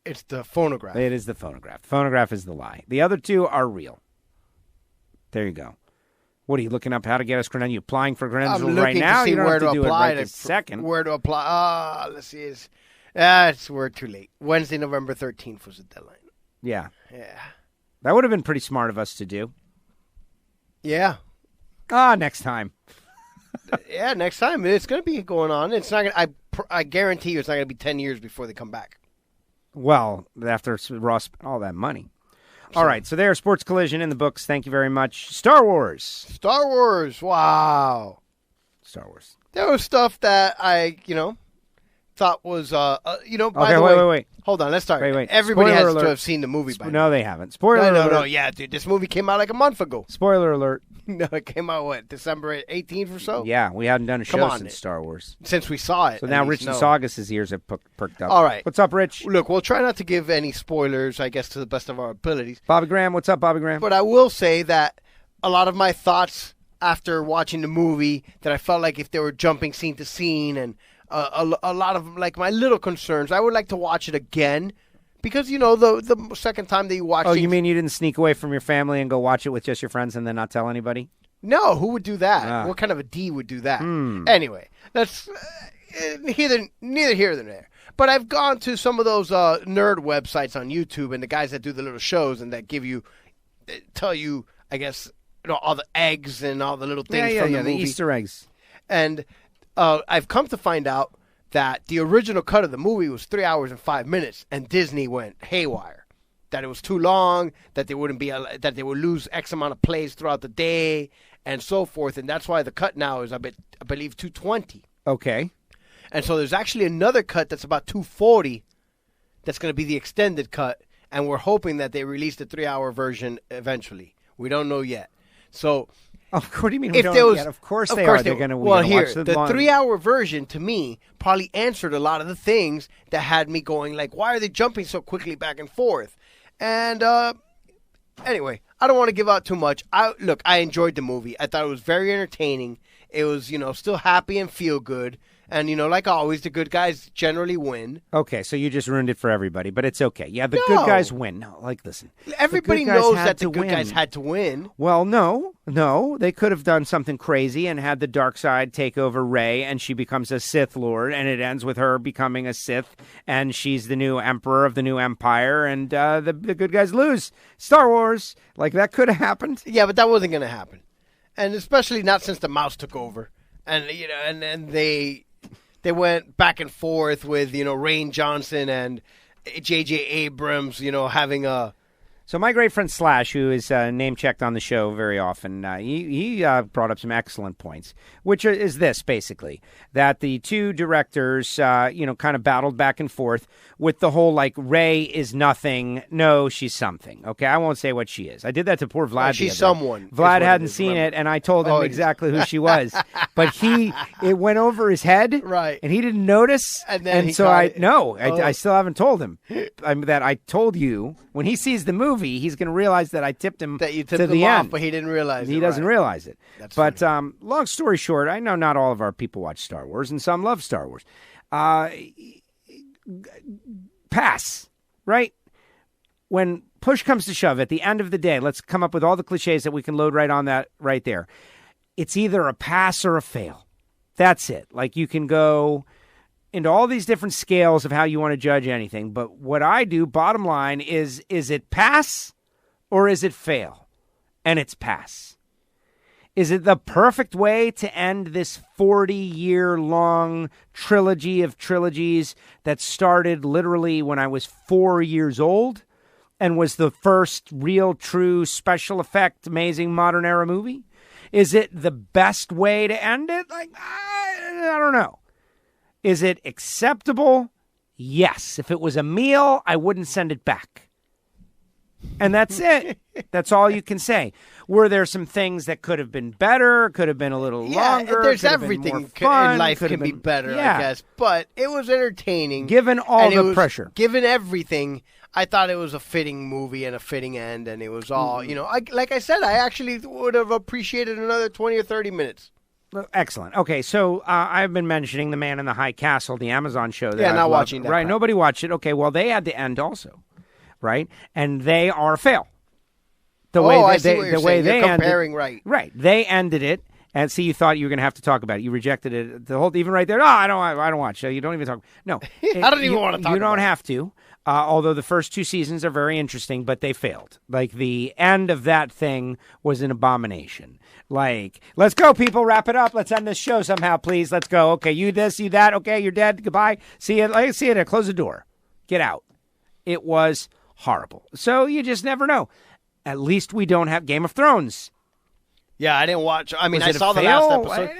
It's the phonograph. It is the phonograph. Phonograph is the lie. The other two are real. There you go. What are you looking up? How to get us credentials? You applying for credentials I'm right looking now? to see You don't where have to to do it apply right this second. Where to apply? Let's see. We're too late. Wednesday, November 13th was the deadline. Yeah. Yeah. That would have been pretty smart of us to do. Yeah. Next time. Yeah, next time. It's going to be going on. It's not going I guarantee you it's not going to be 10 years before they come back. Well, after Ross spent all that money. All right, so there's Sports Collision in the books. Thank you very much. Star Wars. Star Wars. Wow. Star Wars. There was stuff that I, thought was, by Okay, the way. wait. Hold on, let's start. Wait. Everybody Spoiler has alert. to have seen the movie by now. No, they haven't. Spoiler alert. No, yeah, dude. This movie came out like a month ago. Spoiler alert. No, it came out, December 18th or so? Yeah, we hadn't done a Come show on, since Star Wars. Since we saw it. So at now least, Rich no. and Saugus' ears have perked up. All right. What's up, Rich? Look, we'll try not to give any spoilers, I guess, to the best of our abilities. Bobby Graham. What's up, Bobby Graham? But I will say that a lot of my thoughts after watching the movie, that I felt like if they were jumping scene to scene, and a lot of like my little concerns, I would like to watch it again. Because, the second time that you watch Oh, you mean you didn't sneak away from your family and go watch it with just your friends and then not tell anybody? No, who would do that? Ah. What kind of a D would do that? Anyway, that's neither here nor there. But I've gone to some of those nerd websites on YouTube and the guys that do the little shows and that tell you, I guess, all the eggs and all the little things from the movie. The Easter eggs. And I've come to find out that the original cut of the movie was 3 hours and 5 minutes, and Disney went haywire. That it was too long, that they that they would lose X amount of plays throughout the day, and so forth. And that's why the cut now is, I believe, 220. Okay. And so there's actually another cut that's about 240 that's going to be the extended cut, and we're hoping that they release the 3-hour version eventually. We don't know yet. So, what do you mean we don't know yet? Of course they are. They're going to watch the 3-hour version, to me, probably answered a lot of the things that had me going, like, why are they jumping so quickly back and forth? And anyway, I don't want to give out too much. I enjoyed the movie. I thought it was very entertaining. It was, still happy and feel good. And, like always, the good guys generally win. Okay, so you just ruined it for everybody, but it's okay. Yeah, the good guys win. No, listen. Everybody knows that the good guys had to win. Well, no. They could have done something crazy and had the dark side take over Rey, and she becomes a Sith Lord, and it ends with her becoming a Sith, and she's the new emperor of the new empire, and the good guys lose. Star Wars, that could have happened. Yeah, but that wasn't going to happen. And especially not since the mouse took over. And, and they went back and forth with, Rian Johnson and J.J. Abrams, having a... So my great friend Slash, who is name-checked on the show very often, he brought up some excellent points, which is this, basically, that the two directors, kind of battled back and forth with the whole, Rey is nothing, no, she's something. Okay, I won't say what she is. I did that to poor Vlad. She's someone. Vlad hadn't seen it, and I told him exactly who she was. But it went over his head, right? And he didn't notice. And then I still haven't told him that I told you when he sees the movie. He's going to realize that I tipped him that you tipped to him the off, end. But he didn't realize it. He doesn't realize it. That's funny. Long story short, I know not all of our people watch Star Wars, and some love Star Wars. Pass, right? When push comes to shove, at the end of the day, let's come up with all the cliches that we can load right on that right there. It's either a pass or a fail. That's it. You can go into all these different scales of how you want to judge anything. But what I do, bottom line, is it pass or is it fail? And it's pass. Is it the perfect way to end this 40-year-long trilogy of trilogies that started literally when I was 4 years old and was the first real, true, special effect, amazing modern era movie? Is it the best way to end it? I don't know. Is it acceptable? Yes. If it was a meal, I wouldn't send it back. And that's it. That's all you can say. Were there some things that could have been better, could have been a little longer? There's everything in life can be better, I guess. But it was entertaining. Given all the pressure. Given everything, I thought it was a fitting movie and a fitting end. And it was all, like I said, I actually would have appreciated another 20 or 30 minutes. Excellent. Okay, so I've been mentioning The Man in the High Castle, the Amazon show. Not watching that. Right, nobody watched it. Okay, well, they had to end also, right? And they are a fail. I see what you're saying. You're comparing, right. Right. They ended it, and see, you thought you were going to have to talk about it. You rejected it, even right there. No, I don't watch. So you don't even talk. No. I don't even want to talk about it. You don't have to. Although the first two seasons are very interesting, but they failed. The end of that thing was an abomination. Let's go, people, wrap it up. Let's end this show somehow, please. Let's go. Okay, you this, you that. Okay, you're dead. Goodbye. See you. See you there. Close the door. Get out. It was horrible. So you just never know. At least we don't have Game of Thrones. Yeah, I didn't watch. I mean, I saw the last episode.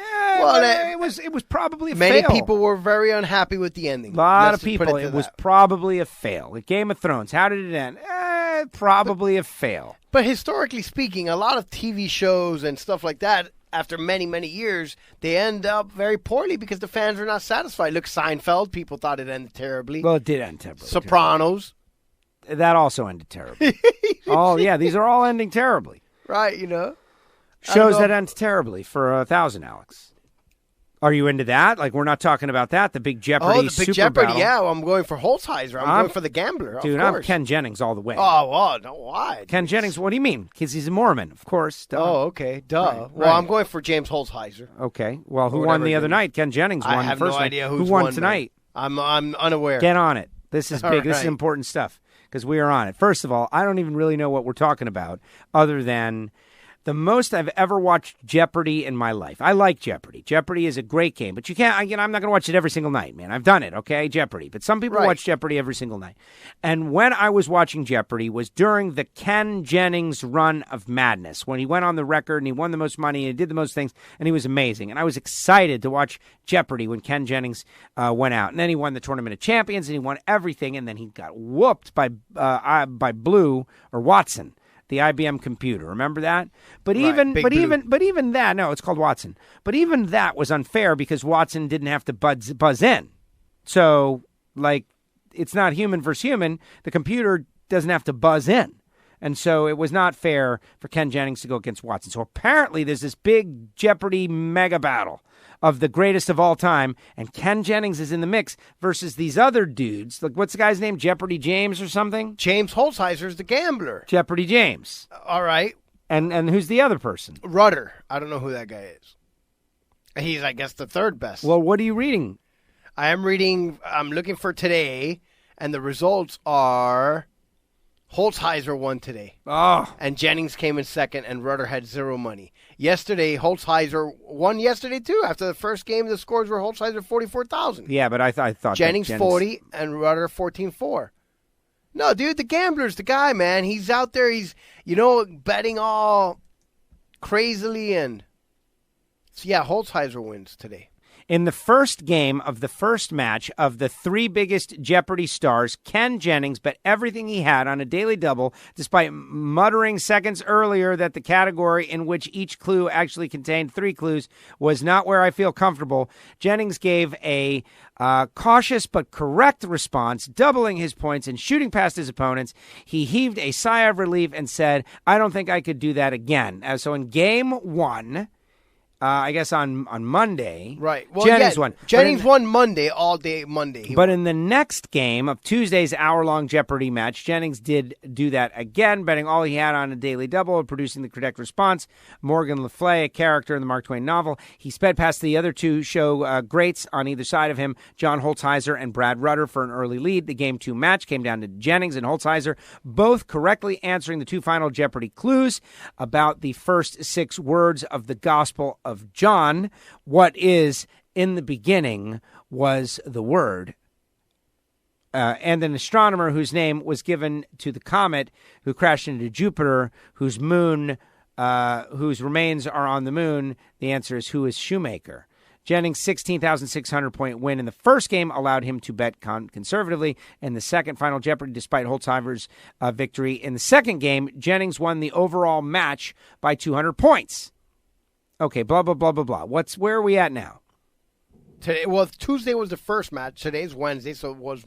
It was probably a fail. Many people were very unhappy with the ending. A lot of people. It was probably a fail. Game of Thrones. How did it end? Probably a fail. But historically speaking, a lot of TV shows and stuff like that, after many, many years, they end up very poorly because the fans are not satisfied. Look, Seinfeld, people thought it ended terribly. Well, it did end terribly. Sopranos. That also ended terribly. Oh, yeah, these are all ending terribly. Right, Shows that end terribly for 1,000, Alex. Are you into that? We're not talking about that. The Big Jeopardy. Oh, the Big Jeopardy. Battle. Yeah, I'm going for Holzheiser. I'm going for the gambler. Dude, I'm Ken Jennings all the way. Oh, well, no, why? Ken Jennings. What do you mean? Because he's a Mormon, of course. Duh. Oh, okay, duh. Well, I'm going for James Holzheiser. Okay. Well, who won the other night? Ken Jennings won. I have the first no idea who won tonight. I'm unaware. Get on it. This is big. All This is right. important stuff because we are on it. First of all, I don't even really know what we're talking about other than the most I've ever watched Jeopardy in my life. I like Jeopardy. Jeopardy is a great game, but you can't. I'm not going to watch it every single night, man. I've done it, okay, Jeopardy. But some people watch Jeopardy every single night. And when I was watching Jeopardy was during the Ken Jennings run of madness, when he went on the record and he won the most money and he did the most things, and he was amazing. And I was excited to watch Jeopardy when Ken Jennings went out. And then he won the Tournament of Champions and he won everything, and then he got whooped by Blue or Watson, the IBM computer. Remember that? But even that, no, it's called Watson. But even that was unfair because Watson didn't have to buzz in. So, like, it's not human versus human. The computer doesn't have to buzz in. And so it was not fair for Ken Jennings to go against Watson. So apparently there's this big Jeopardy mega battle of the greatest of all time, and Ken Jennings is in the mix versus these other dudes. Like, what's the guy's name? Jeopardy James or something? James Holzheiser's the gambler. Jeopardy James. All right. And who's the other person? Rudder. I don't know who that guy is. He's, I guess, the third best. Well, what are you reading? I'm looking for today, and the results are Holzheiser won today. Oh. And Jennings came in second, and Rudder had zero money. Yesterday, Holzheiser won yesterday, too. After the first game, the scores were Holzheiser 44,000. Yeah, but I thought Jennings 40 and Rudder 14-4. No, dude, the gambler's the guy, man. He's out there. He's, betting all crazily. And so, yeah, Holzheiser wins today. In the first game of the first match of the three biggest Jeopardy stars, Ken Jennings bet everything he had on a daily double, despite muttering seconds earlier that the category in which each clue actually contained 3 clues was not where I feel comfortable. Jennings gave a cautious but correct response, doubling his points and shooting past his opponents. He heaved a sigh of relief and said, "I don't think I could do that again." So in game 1... I guess on Monday. Right. Well, Jennings won. Jennings won Monday, all day Monday. But in the next game of Tuesday's hour-long Jeopardy match, Jennings did do that again, betting all he had on a daily double and producing the correct response. Morgan Le Fay, a character in the Mark Twain novel. He sped past the other two show greats on either side of him, John Holzheiser and Brad Rudder, for an early lead. The Game 2 match came down to Jennings and Holzheiser, both correctly answering the 2 final Jeopardy clues about the first 6 words of the Gospel of John. What is in the beginning was the Word. And an astronomer whose name was given to the comet who crashed into Jupiter, whose remains are on the moon. The answer is, who is Shoemaker? Jennings' 16,600-point win in the first game allowed him to bet conservatively in the second final Jeopardy, despite Holzheiser's victory. In the second game, Jennings won the overall match by 200 points. Okay, blah, blah, blah, blah, blah. Where are we at now? Today, well, Tuesday was the first match. Today's Wednesday, so it was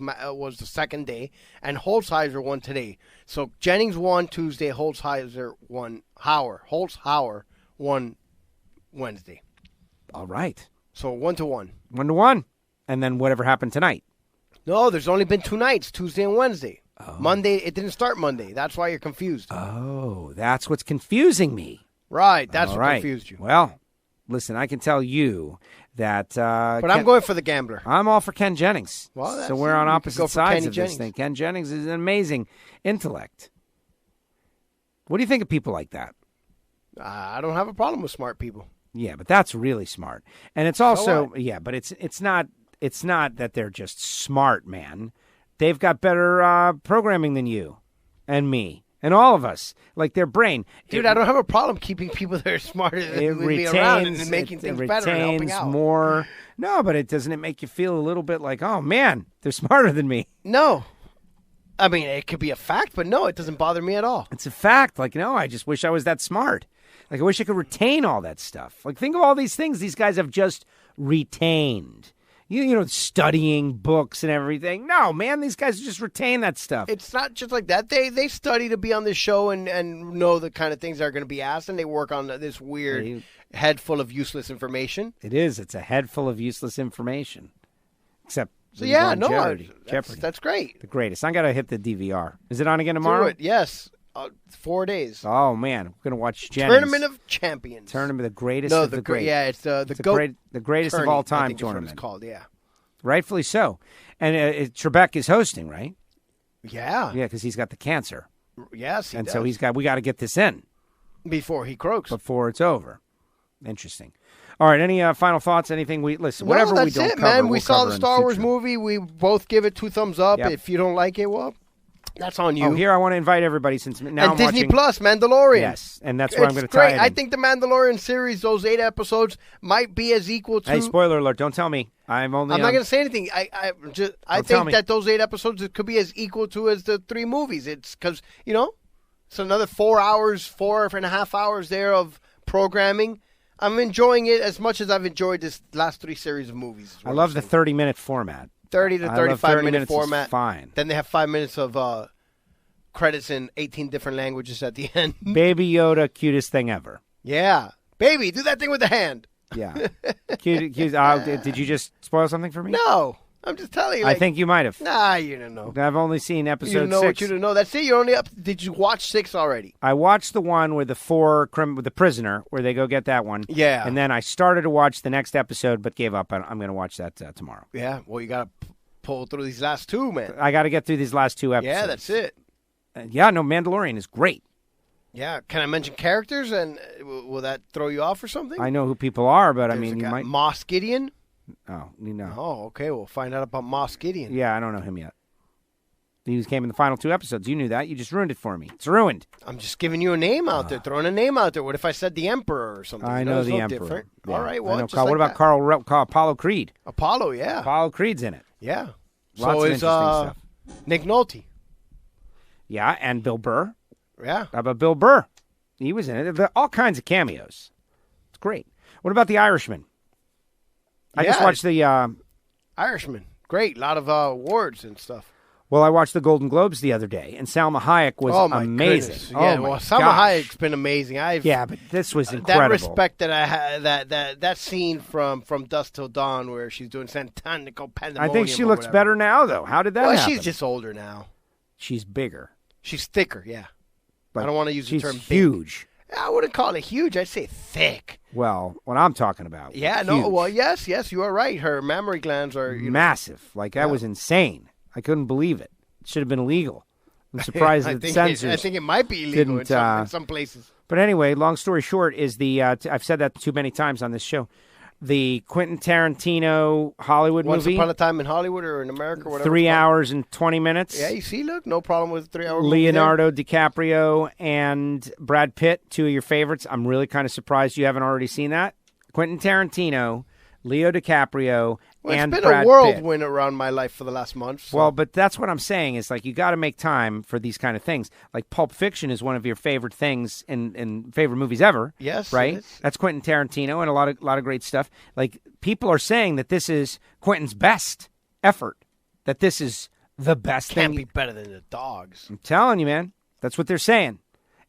the second day. And Holzheiser won today. So Jennings won Tuesday. Holzheiser won. Holzhauer won Wednesday. All right. So 1-1. 1-1. And then whatever happened tonight? No, there's only been 2 nights, Tuesday and Wednesday. Oh. Monday, it didn't start Monday. That's why you're confused. Oh, that's what's confusing me. Right, that's what confused you. Well, listen, I can tell you that... but I'm going for the gambler. I'm all for Ken Jennings. Well, so we're on opposite sides of Jennings. this thing. Ken Jennings is an amazing intellect. What do you think of people like that? I don't have a problem with smart people. Yeah, but that's really smart. And it's also... what? Yeah, but it's not that they're just smart, man. They've got better programming than you and me. And all of us, like their brain. Dude, I don't have a problem keeping people that are smarter than me around and making things better and helping out. More. No, but doesn't it make you feel a little bit like, oh, man, they're smarter than me? No. I mean, it could be a fact, but no, it doesn't bother me at all. It's a fact. Like, no, I just wish I was that smart. Like, I wish I could retain all that stuff. Like, think of all these things these guys have just retained. You know, studying books and everything. No, man, these guys just retain that stuff. It's not just like that. They study to be on this show and know the kind of things that are going to be asked, and they work on this weird head full of useless information. It is. It's a head full of useless information. Except, so yeah, no, Jeopardy. That's great. The greatest. I got to hit the DVR. Is it on again tomorrow? Do it, yes. 4 days. Oh, man. We're going to watch Jennings. Tournament of Champions. Tournament, the greatest of the great. Yeah, it's the greatest of all time tournament. tournament. It's called, yeah. rightfully so. And Trebek is hosting, right? Yeah. Yeah, because he's got the cancer. Yes, he and does. so we got to get this in before he croaks. Before it's over. Interesting. All right, any final thoughts? Anything whatever that's we don't it, cover, man. we'll We saw cover the in Star Wars future. movie. We both give it 2 thumbs up. Yep. If you don't like it, well, that's on you. Oh, here I want to invite everybody since now and I'm Disney watching, Plus, Mandalorian. Yes, and that's where I'm going to tie great. it in. I think the Mandalorian series, those 8 episodes, might be as equal to. Hey, spoiler alert! Don't tell me. I'm not going to say anything. I think that those 8 episodes could be as equal to as the 3 movies. It's because it's another 4.5 hours there of programming. I'm enjoying it as much as I've enjoyed this last 3 series of movies. I love the 30-minute format. 30 to 35-minute format. Is fine. Then they have 5 minutes of credits in 18 different languages at the end. Baby Yoda, cutest thing ever. Yeah. Baby, do that thing with the hand. Yeah. Cute. Did you just spoil something for me? No. I'm just telling you. I think you might have. Nah, you don't know. I've only seen episode 6. You don't know what you don't know. That's it. You're only up. Did you watch 6 already? I watched the one with with the prisoner, where they go get that one. Yeah. And then I started to watch the next episode, but gave up. I'm going to watch that tomorrow. Yeah. Well, you got to pull through these last 2, man. I got to get through these last 2 episodes. Yeah, that's it. Mandalorian is great. Yeah. Can I mention characters, and will that throw you off or something? I know who people are, but There's you might. Moss Gideon. Oh, you know. Oh, okay. We'll find out about Moss Gideon. Yeah, I don't know him yet. He came in the final 2 episodes. You knew that. You just ruined it for me. It's ruined. I'm just giving you a name out there, throwing a name out there. What if I said the Emperor or something? I know the Emperor. Different. Yeah. All right. Well, what about Apollo Creed? Apollo, yeah. Apollo Creed's in it. Yeah. Lots of interesting stuff. Nick Nolte. Yeah, and Bill Burr. Yeah. How about Bill Burr? He was in it. There are all kinds of cameos. It's great. What about The Irishman? I just watched the Irishman. Great. A lot of awards and stuff. Well, I watched the Golden Globes the other day, and Salma Hayek was amazing. Goodness. Yeah, Salma Hayek's been amazing. But this was incredible. That respect that I had, that scene from Dusk Till Dawn where she's doing Santanico Pandemonium. I think she looks better now, though. How did that happen? She's just older now. She's bigger. She's thicker, yeah. I don't want to use the term huge. Big. I wouldn't call it huge. I'd say thick. Well, what I'm talking about. Yeah, huge. no. Well, yes, you are right. Her mammary glands are massive. That was insane. I couldn't believe it. It should have been illegal. I'm surprised that censors. I think it might be illegal in some places. But anyway, long story short is I've said that too many times on this show. The Quentin Tarantino Hollywood Once movie. Once Upon a Time in Hollywood or in America or whatever. 3 hours and 20 minutes. Yeah, you see, look, no problem with 3 hours. Leonardo DiCaprio and Brad Pitt, 2 of your favorites. I'm really kind of surprised you haven't already seen that. Quentin Tarantino, Leo DiCaprio, and Brad Pitt. It's been a whirlwind around my life for the last month. So. Well, but that's what I'm saying. Is you got to make time for these kind of things. Like Pulp Fiction is one of your favorite things and favorite movies ever. Yes, right. That's Quentin Tarantino and a lot of great stuff. People are saying that this is Quentin's best effort. That this is the best thing. Can't be better than The Dogs. I'm telling you, man. That's what they're saying.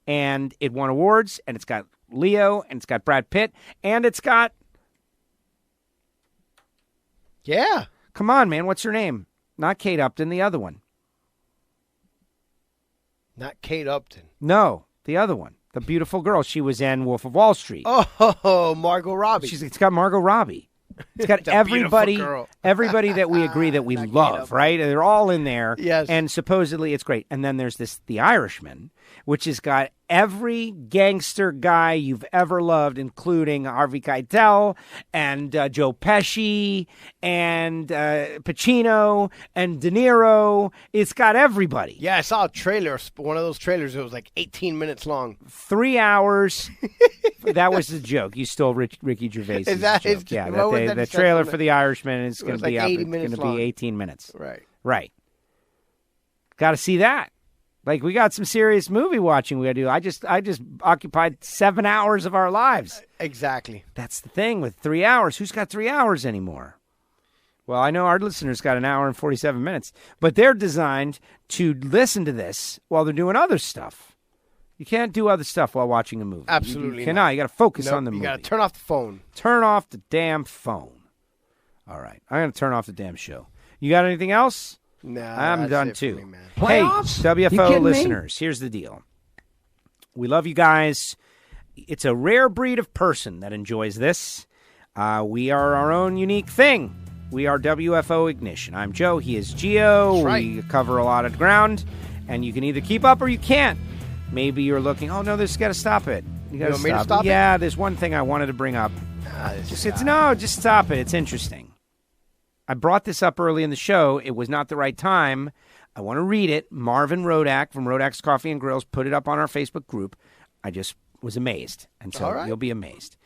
And it won awards, and it's got Leo, and it's got Brad Pitt, and it's got. Yeah. Come on, man. What's her name? Not Kate Upton, the other one. Not Kate Upton. No, the other one. The beautiful girl. She was in Wolf of Wall Street. Oh, Margot Robbie. It's got Margot Robbie. It's got everybody that we agree that we love, right? They're all in there. Yes. And supposedly it's great. And then there's The Irishman, which has got every gangster guy you've ever loved, including Harvey Keitel and Joe Pesci and Pacino and De Niro. It's got everybody. Yeah, I saw a trailer, one of those trailers. It was 18 minutes long. 3 hours. That was the joke. You stole Ricky Gervais' joke. Yeah, the trailer for The Irishman is going to be 18 minutes. Right. Got to see that. We got some serious movie watching we got to do. I just occupied 7 hours of our lives. Exactly. That's the thing with 3 hours. Who's got 3 hours anymore? Well, I know our listeners got 1 hour and 47 minutes, but they're designed to listen to this while they're doing other stuff. You can't do other stuff while watching a movie. Absolutely you cannot. You got to focus on the movie. You got to turn off the phone. Turn off the damn phone. All right. I'm going to turn off the damn show. You got anything else? Nah, I'm done too. Me, man. Hey, Playoffs? WFO listeners, here's the deal. We love you guys. It's a rare breed of person that enjoys this. We are our own unique thing. We are WFO Ignition. I'm Joe. He is Gio. That's right. We cover a lot of ground, and you can either keep up or you can't. Maybe you're looking, oh, no, this got to stop it. You want me to stop it? Yeah, there's one thing I wanted to bring up. Just stop it. It's interesting. I brought this up early in the show. It was not the right time. I want to read it. Marvin Rodak from Rodak's Coffee and Grills put it up on our Facebook group. I just was amazed, and so you'll be amazed.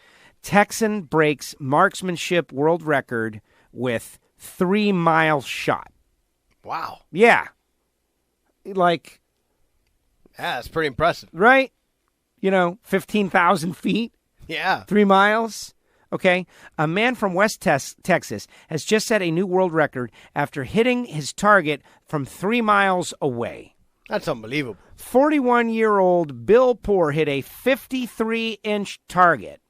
Texan breaks marksmanship world record with 3-mile shot. Wow. Yeah. Yeah, that's pretty impressive. Right? 15,000 feet. Yeah. 3 miles. Okay. A man from West Texas has just set a new world record after hitting his target from 3 miles away. That's unbelievable. 41-year-old Bill Poor hit a 53-inch target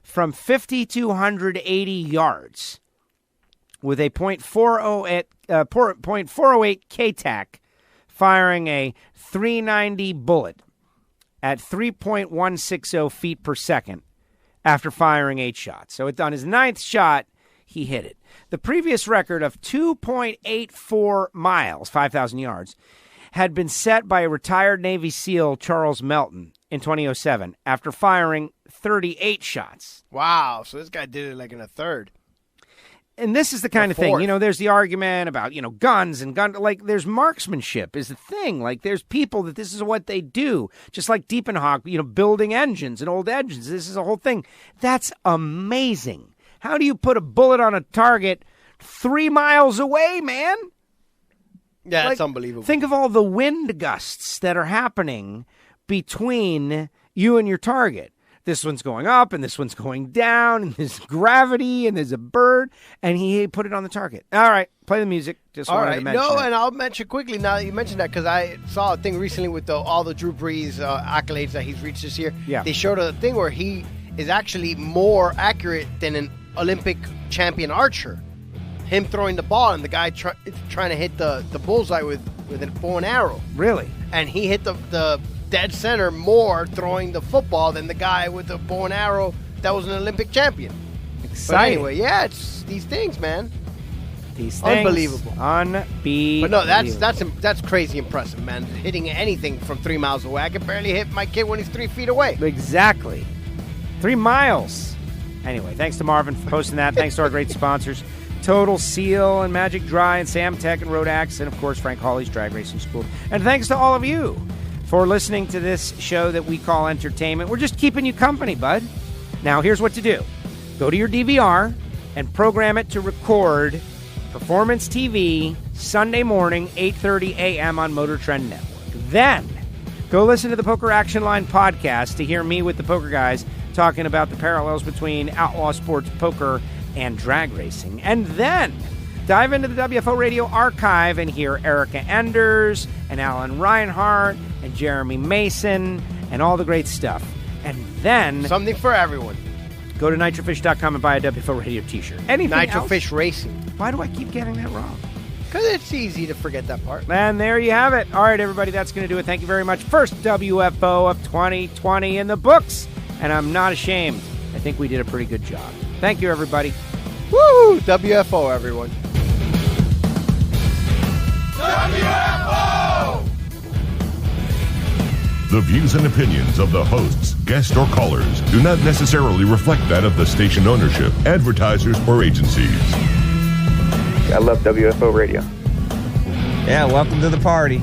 from 5,280 yards with a .408 K-TAC, firing a 390 bullet at 3.160 feet per second after firing 8 shots. So on his 9th shot, he hit it. The previous record of 2.84 miles, 5,000 yards, had been set by a retired Navy SEAL, Charles Melton, in 2007 after firing 38 shots. Wow, so this guy did it like in a third. And this is the kind of thing, there's the argument about, guns and there's marksmanship is the thing. Like, there's people that this is what they do. Just like Diepenhock, building engines and old engines. This is a whole thing. That's amazing. How do you put a bullet on a target 3 miles away, man? Yeah, that's unbelievable. Think of all the wind gusts that are happening between you and your target. This one's going up, and this one's going down, and there's gravity, and there's a bird, and he put it on the target. All right, play the music. Just wanted to mention it. And I'll mention quickly now that you mentioned that, because I saw a thing recently with all the Drew Brees accolades that he's reached this year. Yeah. They showed a thing where he is actually more accurate than an Olympic champion archer. Him throwing the ball, and the guy trying to hit the bullseye with a bow and arrow. Really? And he hit the dead center more throwing the football than the guy with the bow and arrow that was an Olympic champion. Exciting. But anyway, it's these things, man. These things. Unbelievable. Unbelievable. But no, that's crazy impressive, man. Hitting anything from 3 miles away. I can barely hit my kid when he's 3 feet away. Exactly. 3 miles. Anyway, thanks to Marvin for posting that. Thanks to our great sponsors, Total Seal and Magic Dry and Sam Tech and Rodax, and of course Frank Hawley's Drag Racing School. And thanks to all of you for listening to this show that we call entertainment. We're just keeping you company, bud. Now, here's what to do. Go to your DVR and program it to record Performance TV Sunday morning, 8:30 a.m. on Motor Trend Network. Then, go listen to the Poker Action Line podcast to hear me with the poker guys talking about the parallels between outlaw sports poker and drag racing. And then dive into the WFO Radio archive and hear Erica Enders and Alan Reinhart and Jeremy Mason and all the great stuff. And then something for everyone. Go to nitrofish.com and buy a WFO Radio t-shirt. Anything Nitrofish else? Racing. Why do I keep getting that wrong? Because it's easy to forget that part. And there you have it. All right, everybody, that's going to do it. Thank you very much. First WFO of 2020 in the books. And I'm not ashamed. I think we did a pretty good job. Thank you, everybody. Woo! WFO, everyone. WFO! The views and opinions of the hosts, guests, or callers do not necessarily reflect that of the station ownership, advertisers, or agencies. I love WFO Radio. Yeah, welcome to the party.